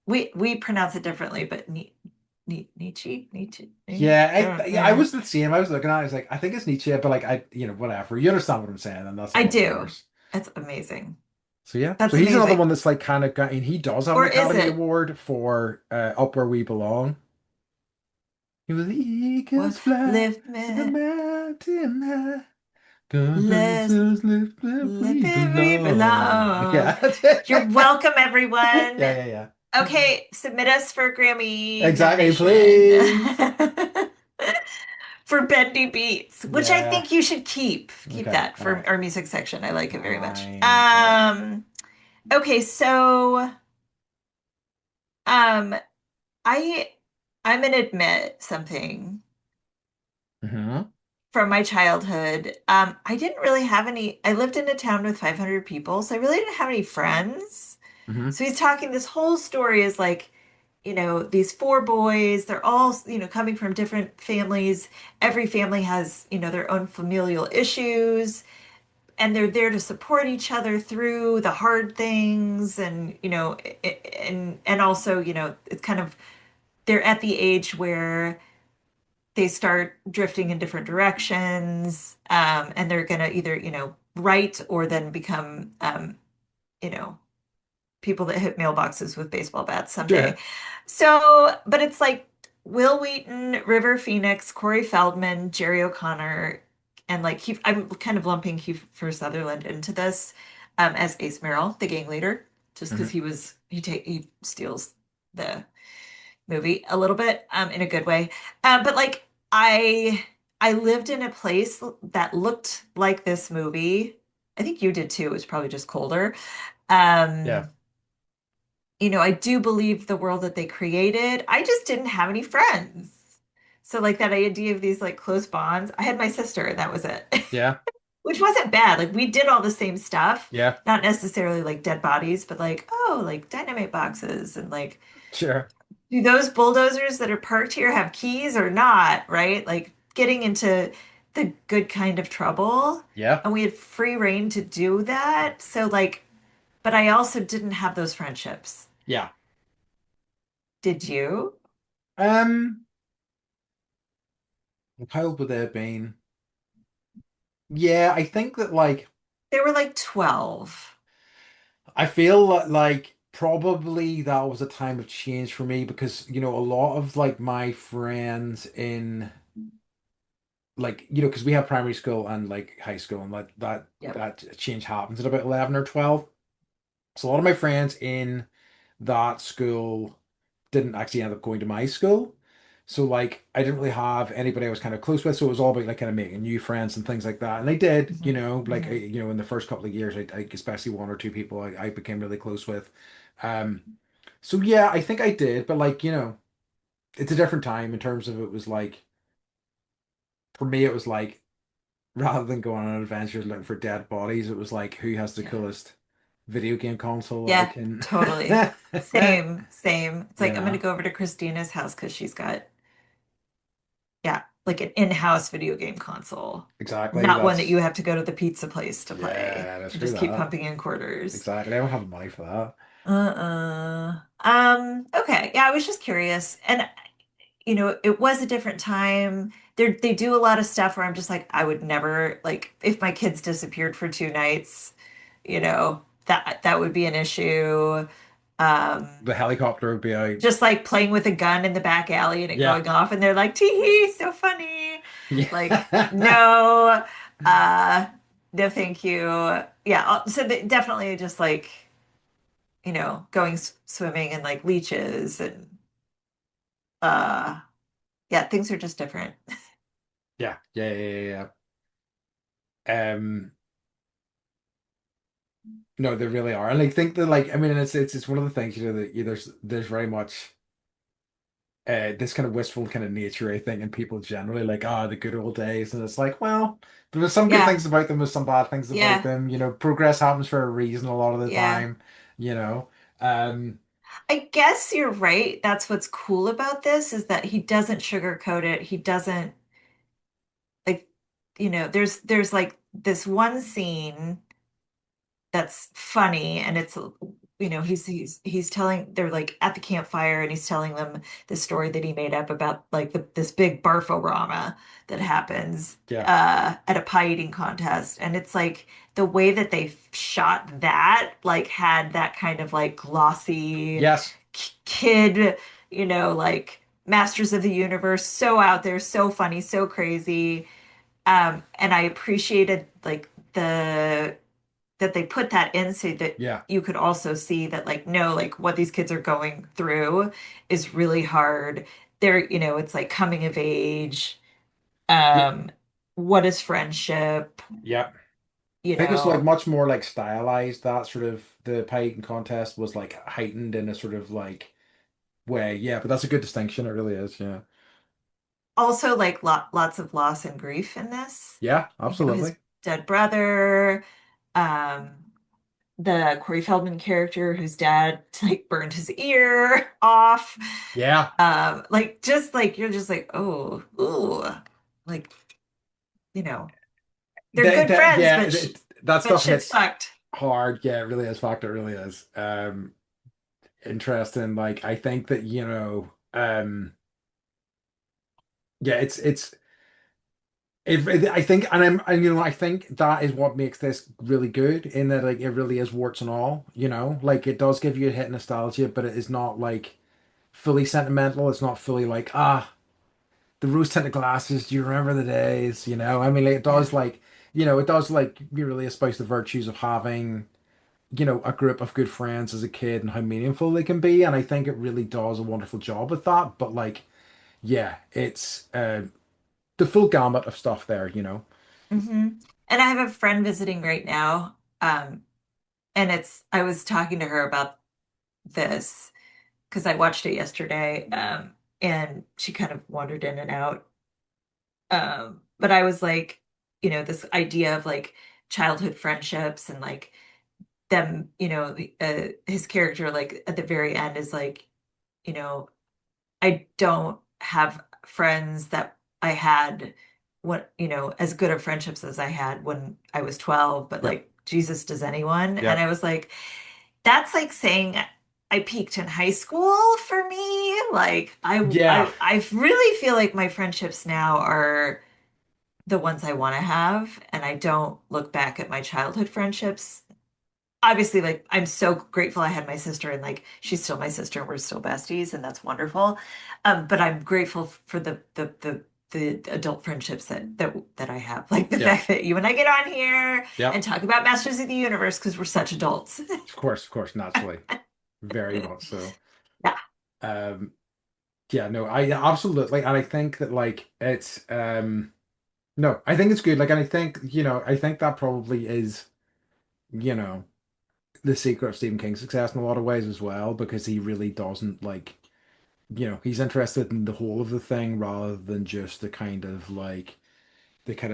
we pronounce it differently, but Nietzsche. yeah, I was the same. I was looking at it, I was like, I think it's Nietzsche, but like whatever. You understand what I'm saying, and that's I all that do. matters. That's amazing. So yeah, so That's he's another amazing. one that's like kind of got, and he does have an Or is Academy it? Award for Up Where We Belong. He was What eagles fly lift in the me, mountain high. God bless let's us, lift where lift we me belong. belong. Yeah, that's it. You're welcome, everyone. Yeah, yeah, yeah. Okay, submit us for Grammy Exactly, nomination please. for Bendy Beats, which I Yeah. think you should keep. Keep Okay. that All for right. our music section. I like it very much. Fine. All right. Okay, so um I I'm gonna admit something Hmm. from my childhood. I didn't really have any, I lived in a town with 500 people, so I really didn't have any friends. Hmm. So he's talking, this whole story is like, these four boys, they're all, coming from different families. Every family has, their own familial issues, and they're there to support each other through the hard things. And, and also, it's kind of, they're at the age where they start drifting in different directions, and they're gonna either, write or then become, you know, people that hit mailboxes with baseball bats someday. Sure. So, but it's like Will Wheaton, River Phoenix, Corey Feldman, Jerry O'Connor, and like I'm kind of lumping Kiefer Sutherland into this, as Ace Merrill, the gang leader, just because Hmm. he steals the movie a little bit, in a good way. But like I lived in a place that looked like this movie. I think you did too. It was probably just colder. Yeah. Um, I do believe the world that they created. I just didn't have any friends. So like that idea of these like close bonds. I had my sister and that was it. Yeah. Which wasn't bad. Like we did all the same stuff, Yeah. not necessarily like dead bodies, but like, oh, like dynamite boxes and like, Sure. do those bulldozers that are parked here have keys or not, right? Like getting into the good kind of trouble. Yeah. And we had free reign to do that. So like, but I also didn't have those friendships. Yeah. Did you? Um, how old would they have been? Yeah, I think that like They were like 12. I feel like probably that was a time of change for me because a lot of like my friends in like because we have primary school and like high school and like that Yep. that change happens at about 11 or 12. So a lot of my friends in that school didn't actually end up going to my school. So like I didn't really have anybody I was kind of close with. So it was all about like kind of making new friends and things like that. And I did, Hmm. like Hmm. in the first couple of years, I especially one or two people I became really close with. Um, so yeah, I think I did, but like, it's a different time in terms of it was like for me it was like rather than going on adventures looking for dead bodies, it was like who has the Yeah. coolest video game console that I Yeah, can totally. Same, same. It's you like I'm gonna know. go over to Christina's house because she's got, yeah, like an in-house video game console. Exactly. Not one that you That's have to go to the pizza place to play yeah, that's and true just keep that. pumping in quarters. Exactly. I don't have the money for that. Okay. Yeah, I was just curious. And it was a different time. They do a lot of stuff where I'm just like, I would never, like, if my kids disappeared for 2 nights, that would be an issue. Um, The helicopter would be out. just like playing with a gun in the back alley and it Yeah. going off, and they're like, tee hee, so funny. Like, Yeah. no, uh, no, thank you. Yeah, so definitely just like, going swimming and like leeches and uh yeah, things are just different. Yeah. Yeah. Yeah. Yeah. No, they really are. And I think that like I mean it's one of the things, that there's very much this kind of wistful kind of nature, I think, in people generally, like, the good old days. And it's like, well, there was some good Yeah, things about them, there's some bad things about yeah, them. Progress happens for a reason a lot of the yeah. time, you know. Um, I guess you're right. That's what's cool about this is that he doesn't sugarcoat it. He doesn't like, there's like this one scene that's funny, and it's, he's telling, they're like at the campfire and he's telling them the story that he made up about like this big barforama that happens yeah. at a pie eating contest. And it's like the way that they shot that like had that kind of like glossy Yes. kid, like Masters of the Universe, so out there, so funny, so crazy. And I appreciated like that they put that in so that Yeah. you could also see that like no, like what these kids are going through is really hard. It's like coming of age. Yeah. um what is friendship, Yeah. you I think it's like know much more like stylized. That sort of the pie eating contest was like heightened in a sort of like way. Yeah, but that's a good distinction. It really is. Yeah. Also, like lots of loss and grief in this. Yeah, You know, his absolutely. dead brother, um, the Corey Feldman character whose dad like burned his ear off. Yeah. Like just like you're just like, oh, ooh, like, you know, they're good friends, Yeah, that but stuff shit's hits fucked. hard. Yeah, it really is. Fact, it really is. Interesting. Like, I think that, yeah, I think, I think that is what makes this really good in that, like, it really is warts and all, like it does give you a hit of nostalgia, but it is not like fully sentimental. It's not fully like, the rose-tinted glasses. Do you remember the days? I mean, like, it Yeah. does like, it does like you really espouse the virtues of having, a group of good friends as a kid and how meaningful they can be. And I think it really does a wonderful job with that. But like, yeah, it's the full gamut of stuff there. hmm And I have a friend visiting right now. And I was talking to her about this because I watched it yesterday. And she kind of wandered in and out. But I was like, this idea of like childhood friendships and like them, his character, like at the very end is like, you know, I don't have friends that I had as good of friendships as I had when I was 12, but Yep. like Jesus, does anyone? And I Yep. was like, that's like saying I peaked in high school for me. Like Yeah. I really feel like my friendships now are the ones I want to have, and I don't look back at my childhood friendships. Obviously, like I'm so grateful I had my sister, and like she's still my sister, and we're still besties, and that's wonderful. But I'm grateful for the adult friendships that I have, like the Yep. fact that you and I get on here and Yep. talk about Masters of the Universe because we're such adults. Of course, naturally. Very much so. Yeah. Um, yeah, no, I absolutely, and I think that like it's no, I think it's good. Like, and I think, I think that probably is, you know, the secret of Stephen King's success in a lot of ways as well, because he really doesn't like, he's interested in the whole of the thing rather than just the kind of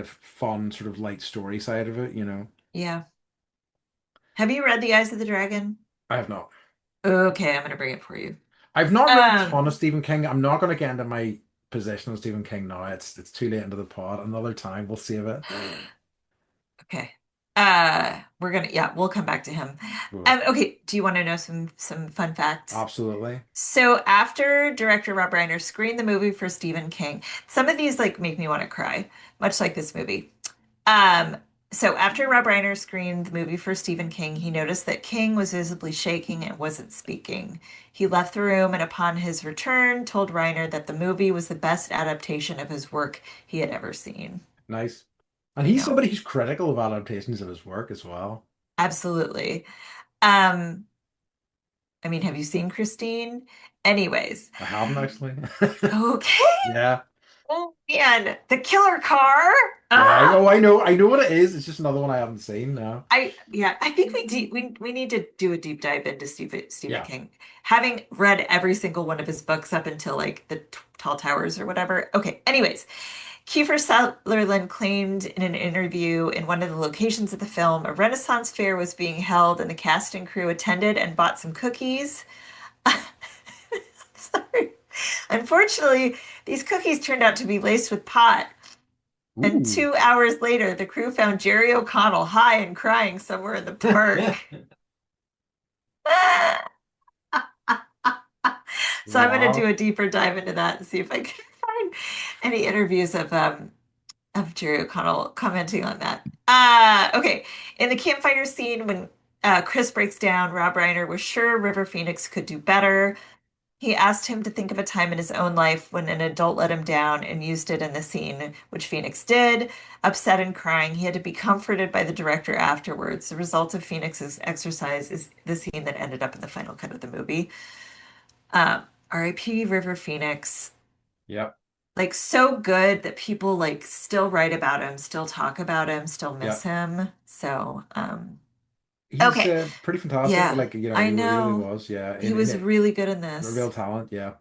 fun sort of light story side of it. Yeah. Have you read The Eyes of the Dragon? I have not. Okay, I'm gonna bring it for you. I've not read a ton of Um, Stephen King. I'm not going to get into my position on Stephen King now. It's too late into the pod. Another time we'll save it. okay. Yeah, we'll come back to him. We will. Okay, do you want to know some fun facts? Absolutely. So after director Rob Reiner screened the movie for Stephen King, some of these like make me want to cry, much like this movie. Um, so after Rob Reiner screened the movie for Stephen King, he noticed that King was visibly shaking and wasn't speaking. He left the room and upon his return told Reiner that the movie was the best adaptation of his work he had ever seen. Nice. And I he's know. somebody who's critical of adaptations of his work as well. Absolutely. Um, I mean, have you seen Christine? Anyways, I haven't actually. okay. Yeah. Oh man, the killer car. Yeah. Ah, Oh, I know. I know what it is. It's just another one I haven't seen now. I think we need to do a deep dive into Stephen Yeah. King. Having read every single one of his books up until like the Tall Towers or whatever. Okay, anyways, Kiefer Sutherland claimed in an interview in one of the locations of the film a Renaissance fair was being held and the cast and crew attended and bought some cookies. Sorry. Unfortunately, these cookies turned out to be laced with pot. And Ooh. 2 hours later, the crew found Jerry O'Connell high and crying somewhere in the park. So I'm going to do Wow. a deeper dive into that and see if I can find any interviews of Jerry O'Connell commenting on that. Okay. In the campfire scene, when Chris breaks down, Rob Reiner was sure River Phoenix could do better. He asked him to think of a time in his own life when an adult let him down and used it in the scene, which Phoenix did. Upset and crying, he had to be comforted by the director afterwards. The result of Phoenix's exercise is the scene that ended up in the final cut of the movie. R.I.P. River Phoenix. Yep. Like so good that people like still write about him, still talk about him, still miss Yep. him. So, he's Okay. pretty fantastic. Yeah, Like, I he really know. was. Yeah, He in was it, really good in a this. real talent. Yeah.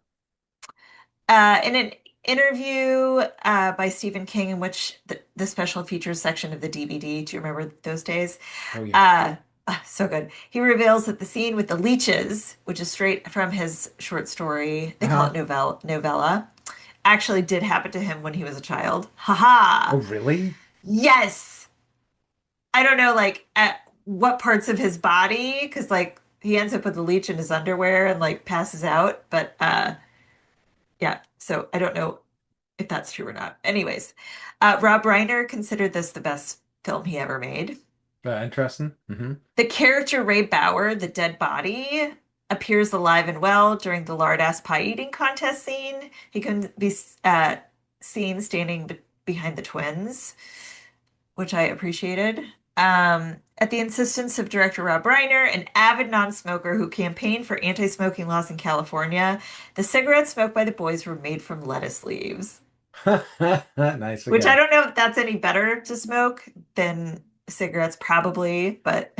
In an interview by Stephen King, in which the special features section of the DVD, do you remember those days? Oh yeah. Uh, so good. He reveals that the scene with the leeches, which is straight from his short story, they call it Uh-huh. novella, actually did happen to him when he was a child. Oh Haha. really? Yes. I don't know, like at what parts of his body, because like he ends up with a leech in his underwear and like passes out, but yeah, so I don't know if that's true or not. Anyways, Rob Reiner considered this the best film he ever made. Interesting. Hmm. The character Ray Bauer, the dead body, appears alive and well during the lard ass pie eating contest scene. He can be seen standing behind the twins, which I appreciated. At the insistence of director Rob Reiner, an avid non-smoker who campaigned for anti-smoking laws in California, the cigarettes smoked by the boys were made from lettuce leaves. Nice. Which I Okay. don't know if that's any better to smoke than cigarettes, probably, but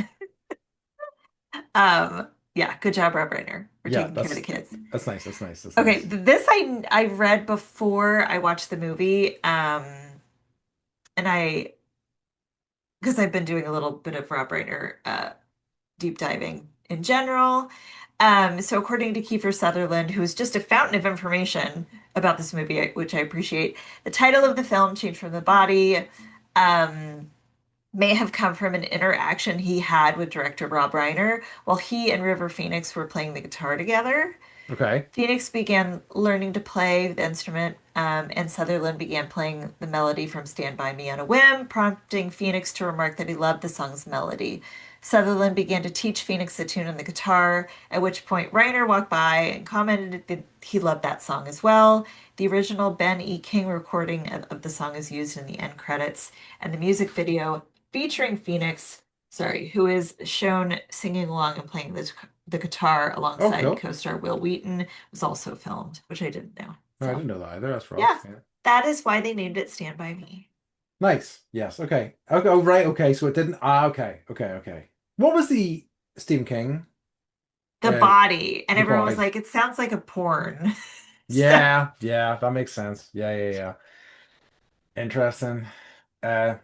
yeah, good job, Rob Reiner, for Yeah, taking care of the kids. that's nice. That's nice. That's Okay, nice. this I read before I watched the movie, and I because I've been doing a little bit of Rob Reiner deep diving in general. So according to Kiefer Sutherland, who is just a fountain of information about this movie, which I appreciate, the title of the film, Change from the Body, um, may have come from an interaction he had with director Rob Reiner while he and River Phoenix were playing the guitar together. Okay. Phoenix began learning to play the instrument, and Sutherland began playing the melody from Stand By Me on a whim, prompting Phoenix to remark that he loved the song's melody. Sutherland began to teach Phoenix the tune on the guitar, at which point Reiner walked by and commented that he loved that song as well. The original Ben E. King recording of the song is used in the end credits, and the music video featuring Phoenix, sorry, who is shown singing along and playing the guitar Oh, alongside cool. co-star Will Wheaton was also filmed, which I didn't know. No, I So, didn't know that either. That's rough. yeah, Yeah. that is why they named it Stand By Me. Nice. Yes. Okay. Okay. Oh, right. Okay. So it didn't. Ah. Okay. Okay. Okay. What was the Stephen King? The Uh, body, and the everyone was body. like, it sounds like a porn. So, Yeah. Yeah. That makes sense. Yeah. Yeah. Yeah. Interesting. Uh,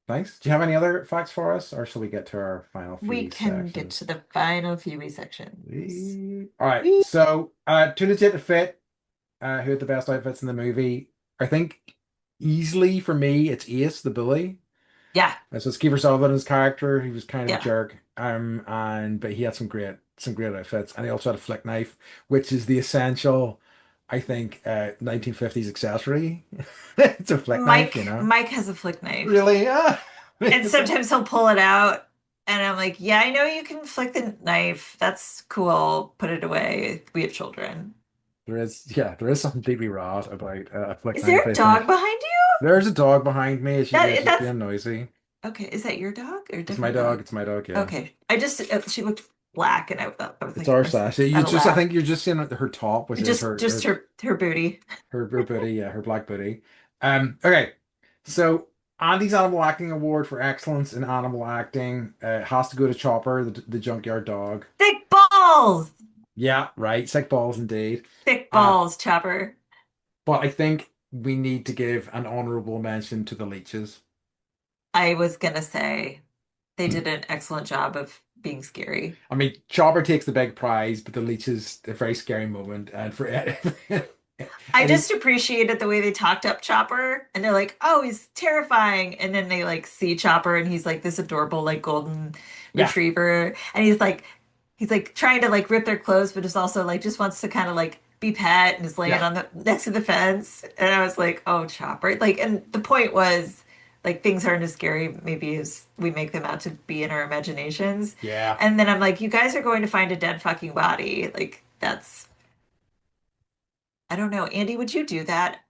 thanks. Do you have any other facts for us, or shall we get to our final we few can get sections? to the final few sections. All right. Whee! So, too legit to fit. Who had the best outfits in the movie? I think easily for me, it's Ace the bully. Yeah, So it's Kiefer Sutherland's character. He was kind of a yeah. jerk, and but he had some great outfits, and he also had a flick knife, which is the essential, I think, 1950s accessory. It's a flick knife, you know. Mike has a flick knife. Really? Ah, And amazing. sometimes he'll pull it out, and I'm like, yeah, I know you can flick the knife. That's cool. Put it away. We have children. There is something deeply wrought about a flick Is there knife, a I dog think. behind you? There's a dog behind me. That She's that's being noisy. okay. Is that your dog or a It's my different dog. dog? It's my dog. Yeah. Okay. I just she looked black, and I was It's like, our is slash. that You a just, I lab? think you're just seeing her top, which is Just her booty. her booty, yeah, her black booty. Okay. So Andy's Animal Acting Award for excellence in animal acting has to go to Chopper, the junkyard dog. Thick balls. Yeah, right. Sick balls indeed. Thick Uh, balls, Chopper. but I think we need to give an honorable mention to the leeches. I was gonna say they did an excellent job of being scary. I mean, Chopper takes the big prize, but the leeches, a very scary moment. And for I any, just appreciated the way they talked up Chopper, and they're like, "Oh, he's terrifying," and then they like see Chopper, and he's like this adorable like golden yeah, retriever, and he's like trying to like rip their clothes, but is also like just wants to kind of like be pet and is laying yeah, on the next to the fence, and I was like, "Oh, Chopper!" Like, and the point was like things aren't as scary maybe as we make them out to be in our imaginations, yeah. and then I'm like, "You guys are going to find a dead fucking body," like that's. I don't know. Andy, would you do that?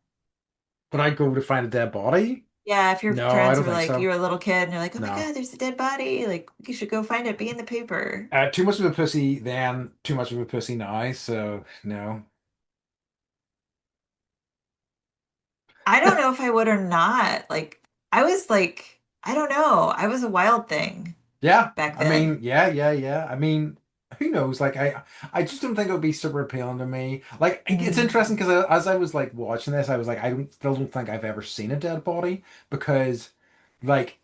But I go to find a dead body? Yeah, if your No, I friends don't were think like, so. you're a little kid and you're like, oh my No. God, there's a dead body. Like, you should go find it, be in the paper. Too much of a pussy then, too much of a pussy now, so no. I don't know if I would or not. Like, I was like, I don't know. I was a wild thing. Yeah. back I then. mean, yeah, yeah, yeah. I mean, who knows? Like, I just don't think it would be super appealing to me. Like, it's interesting Mm, because as I was like watching this, I was like, still don't think I've ever seen a dead body because, like,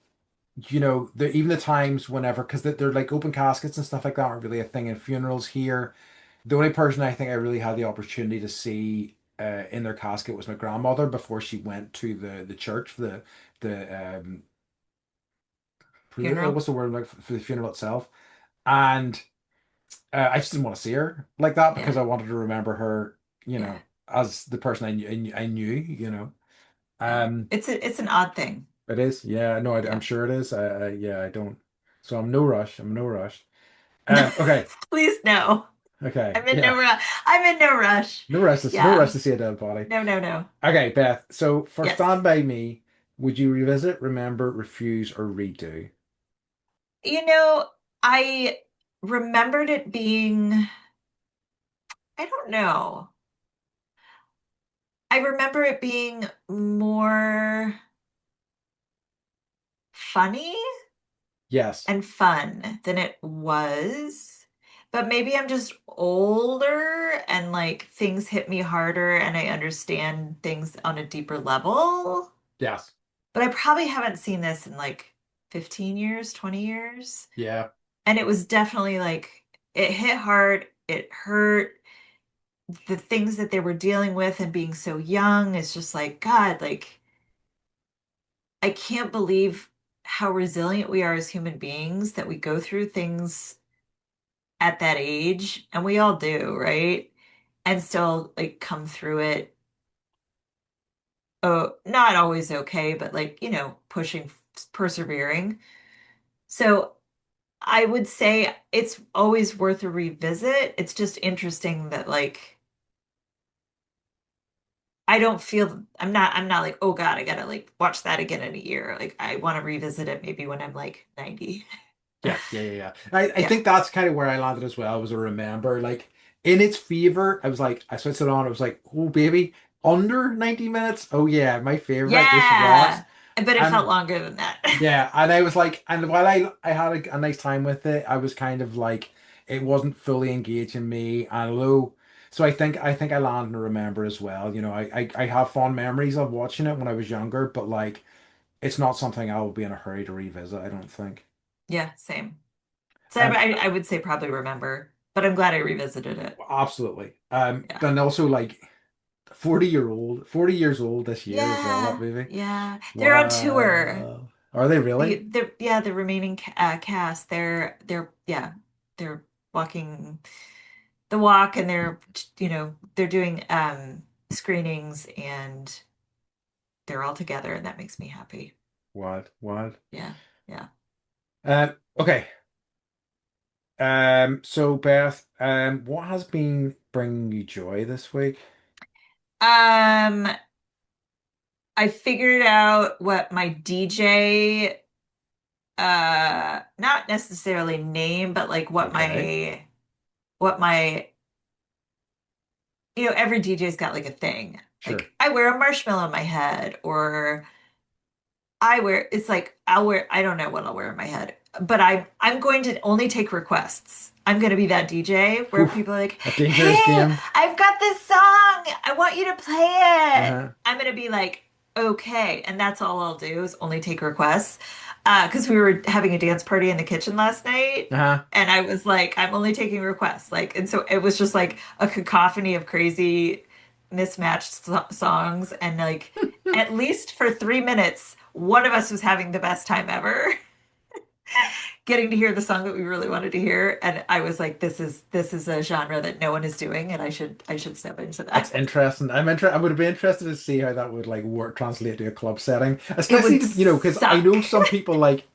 even the times whenever, because they're like open caskets and stuff like that aren't really a thing in funerals here. The only person I think I really had the opportunity to see in their casket was my grandmother before she went to the church for the funeral. what's the word like for the funeral itself, and I just didn't want to see her like that because Yeah, I wanted to remember her, yeah, as the person I knew. yeah. Um, It's an odd thing. it is, yeah, no, I'm Yeah. sure it is. Yeah, I don't. So I'm no rush. I'm no rush. Okay, Please no. okay, I'm in no yeah, rush. I'm in no rush. no Yeah. rush to see a dead body. No, no, no. Okay, Beth. So for Yes. Stand By Me, would you revisit, remember, refuse, or redo? You know, I remembered it being, I don't know. I remember it being more funny Yes, and fun than it was. But maybe I'm just older and like things hit me harder and I understand things on a deeper level. yes, But I probably haven't seen this in like 15 years, 20 years. yeah, And it was definitely like it hit hard, it hurt. The things that they were dealing with and being so young is just like, God, like I can't believe how resilient we are as human beings that we go through things at that age, and we all do, right? And still like come through it. Oh, not always okay, but like, pushing, persevering. So I would say it's always worth a revisit. It's just interesting that like I'm not like, oh God, I gotta like watch that again in a year. Like I want to revisit it maybe when I'm like 90. yeah, yeah, yeah, yeah. I Yeah. think that's kind of where I landed as well. Was a remember like in its fever. I was like, I switched it on. It was like, oh baby, under 90 minutes. Oh yeah, my favorite. This rocks. Yeah. But it felt And longer than that. yeah, and I was like, and while I had a nice time with it, I was kind of like, it wasn't fully engaging me. And low, so I think I land and remember as well. I have fond memories of watching it when I was younger, but like, it's not something I will be in a hurry to revisit. I don't think. Yeah, same. So Um, I would say probably remember, but I'm glad I revisited it. absolutely. Yeah. Then also like 40 years old this year as well. That Yeah. movie. Yeah. They're on tour. Wow. Are they really? The remaining cast, yeah, they're walking the walk and they're doing screenings and they're all together and that makes me happy. What? What? Yeah. Yeah. Okay. So Beth, what has been bringing you joy this week? Um, I figured out what my DJ not necessarily name, but like Okay, what my every DJ's got like a thing. sure. Like I wear a marshmallow in my head or it's like I don't know what I'll wear in my head, but I'm going to only take requests. I'm going to be that DJ where Whew, people are like, a dangerous "Hey, game. I've got this song. I want you to play it." Uh-huh. I'm going to be like, "Okay." And that's all I'll do is only take requests. Because we were having a dance party in the kitchen last night. Uh-huh. And I was like, I'm only taking requests. Like, and so it was just like a cacophony of crazy mismatched songs. And like, at least for 3 minutes, one of us was having the best time ever, getting to hear the song that we really wanted to hear. And I was like, this is a genre that no one is doing, and I should step into That's that. interesting. I would be interested to see how that would like work translate to a club setting, It especially would because I know suck. some people like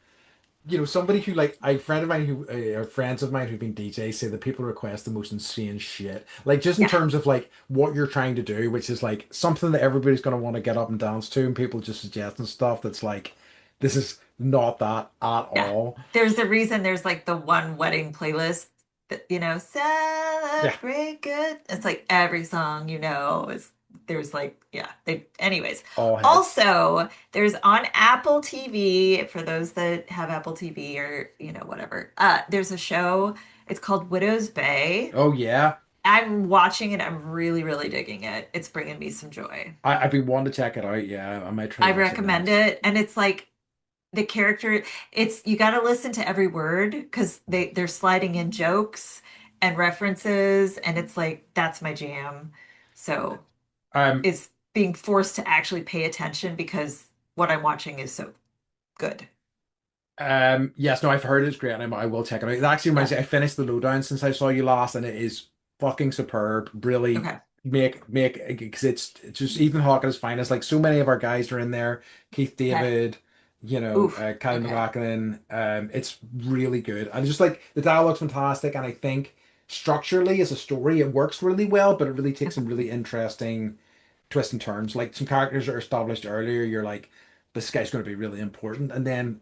somebody who like a friend of mine who or friends of mine who've been DJs say that people request the most insane shit. Like just in Yeah, terms of like what you're trying to do, which is like something that everybody's gonna want to get up and dance to, and people just suggesting stuff that's like this is not that at yeah. all. There's a reason there's like the one wedding playlist that, Yeah. celebrate good. It's like every song is. there's like, yeah, anyways. All hits. Also, there's on Apple TV, for those that have Apple TV or, whatever, there's a show, it's called Widow's Bay. Oh yeah. I'm watching it. I'm really, really digging it. It's bringing me some joy. I've been wanting to check it out. Yeah, I might try I watch it recommend next. it. And it's like the character, you got to listen to every word because they're sliding in jokes and references. And it's like, that's my jam. So Um, it's being forced to actually pay attention because what I'm watching is so good. yes, no, I've heard it's great, and I will check it out. It actually reminds Yeah. me, I finished the lowdown since I saw you last, and it is fucking superb. Really Okay. make because it's just Ethan Hawke at his finest. Like so many of our guys are in there. Keith Okay. David, Oof. Kyle Okay. MacLachlan. It's really good. And just like the dialogue's fantastic, and I think structurally as a story, it works really well, but it really takes some really interesting twists and turns. Like some characters that are established earlier, you're like, this guy's going to be really important, and then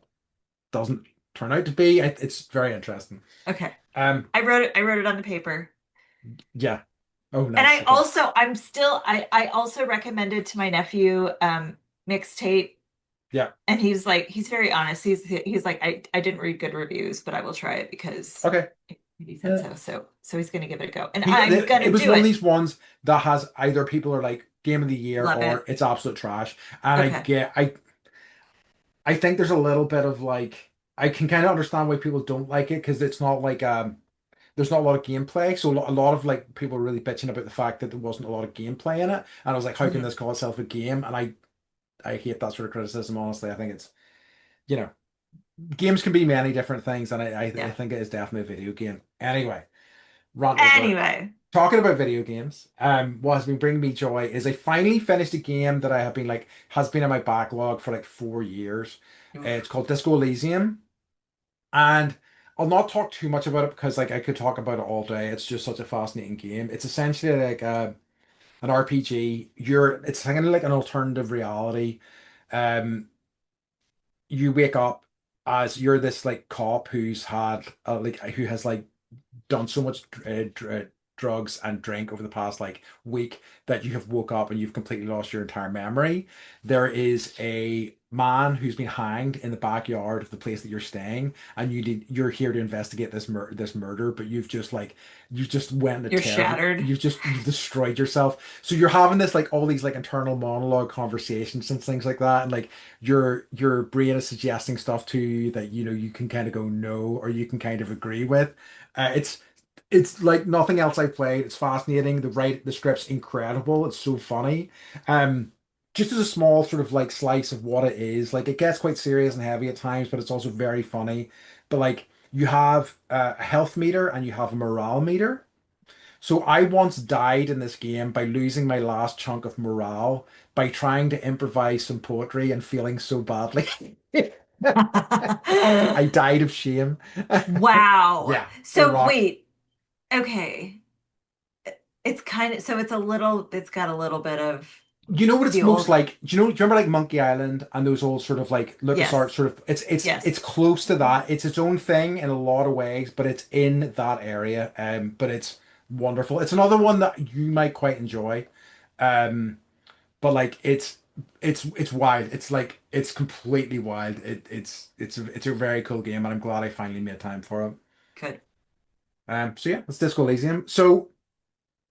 doesn't turn out to be. It's very interesting. Okay. Um, I wrote it on the paper. yeah. Oh, And nice. Okay. I also recommended to my nephew mixtape, Yeah. and he's very honest. He's like, I didn't read good reviews, but I will try it because Okay. he said Yeah. so he's gonna give it a go. And He, I'm it gonna was do one of it. these ones that has either people are like game of the year Love or it. it's absolute trash. And Okay. I think there's a little bit of like I can kind of understand why people don't like it because it's not like there's not a lot of gameplay. So a lot of like people are really bitching about the fact that there wasn't a lot of gameplay in it. And I was like, how can Mhm. this call itself a game? And I hate that sort of criticism, honestly. I think it's you know games can be many different things, and I Yeah. think it is definitely a video game. Anyway, rant over. Anyway. Talking about video games, what has been bringing me joy is I finally finished a game that I have been like has been in my backlog for like 4 years. It's Oof. called Disco Elysium, and I'll not talk too much about it because like I could talk about it all day. It's just such a fascinating game. It's essentially like an RPG. It's kind of like an alternative reality. Um, you wake up as you're this like cop who's had like who has like done so much drugs and drink over the past like week that you have woke up and you've completely lost your entire memory. There is a man who's been hanged in the backyard of the place that you're staying, and you're here to investigate this murder, but you just went into You're terrible. shattered. You've destroyed yourself. So you're having this like all these like internal monologue conversations and things like that, and like your brain is suggesting stuff to you that you can kind of go no or you can kind of agree with. It's like nothing else I've played. It's fascinating. The script's incredible. It's so funny. Um, just as a small sort of like slice of what it is, like it gets quite serious and heavy at times, but it's also very funny. But like you have a health meter and you have a morale meter. So I once died in this game by losing my last chunk of morale by trying to improvise some poetry and feeling so badly. I died of shame. Wow. Yeah, it So rocked. wait. Okay. It's kind of so it's got a little bit of You know what it's the most old. like? Do you remember like Monkey Island and those old sort of like LucasArts Yes. sort of it's Yes. close to that. It's its own thing in a lot of ways, but it's in that area. But it's wonderful. It's another one that you might quite enjoy. Um, but like it's wild. It's like it's completely wild. It's a very cool game, and I'm glad I finally made time for it. Good. So yeah, it's Disco Elysium. So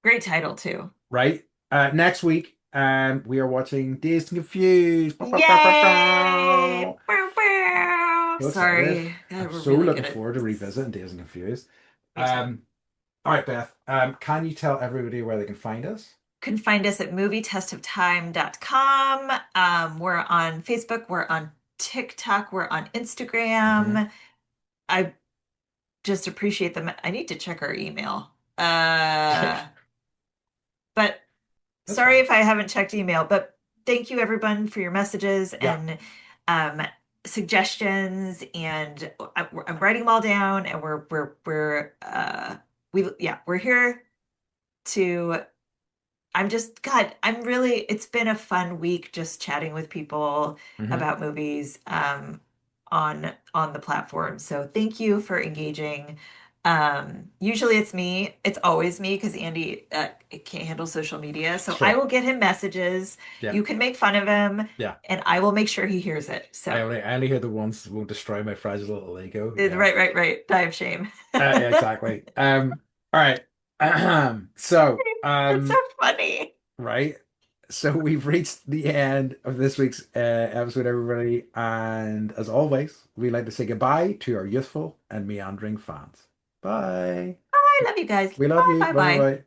Great title too. right, next week, we are watching Dazed and Confused. Bow, bow, bow, bow, Yay! bow. Bow, bow. So excited! Sorry. I'm God, we're so really looking good at forward to revisiting Dazed and Confused. me too. All right, Beth. Can you tell everybody where they can find us? Can find us at movietestofTime.com. We're on Facebook, we're on TikTok, we're on Hmm. Instagram. I just appreciate them. I need to check our email. But That's sorry fine. if I haven't checked email, but thank you everyone for your messages Yeah. and um, suggestions. And I'm writing them all down, and we're here to. I'm really. It's been a fun week just chatting with people Hmm. about movies on the platform. So thank you for engaging. Usually it's me. It's always me because Andy can't handle social media. So I Sure. will get him messages. Yeah. You can make fun of him, Yeah. and I will make sure he hears it. So, I only hear the ones that won't destroy my fragile little ego. Yeah. right, right, right. Die of shame. Yeah, exactly. All right. So, It's so funny. right. So we've reached the end of this week's episode, everybody. And as always, we like to say goodbye to our youthful and meandering fans. Bye. I love you guys. We love Bye, you. bye, Bye bye bye. bye.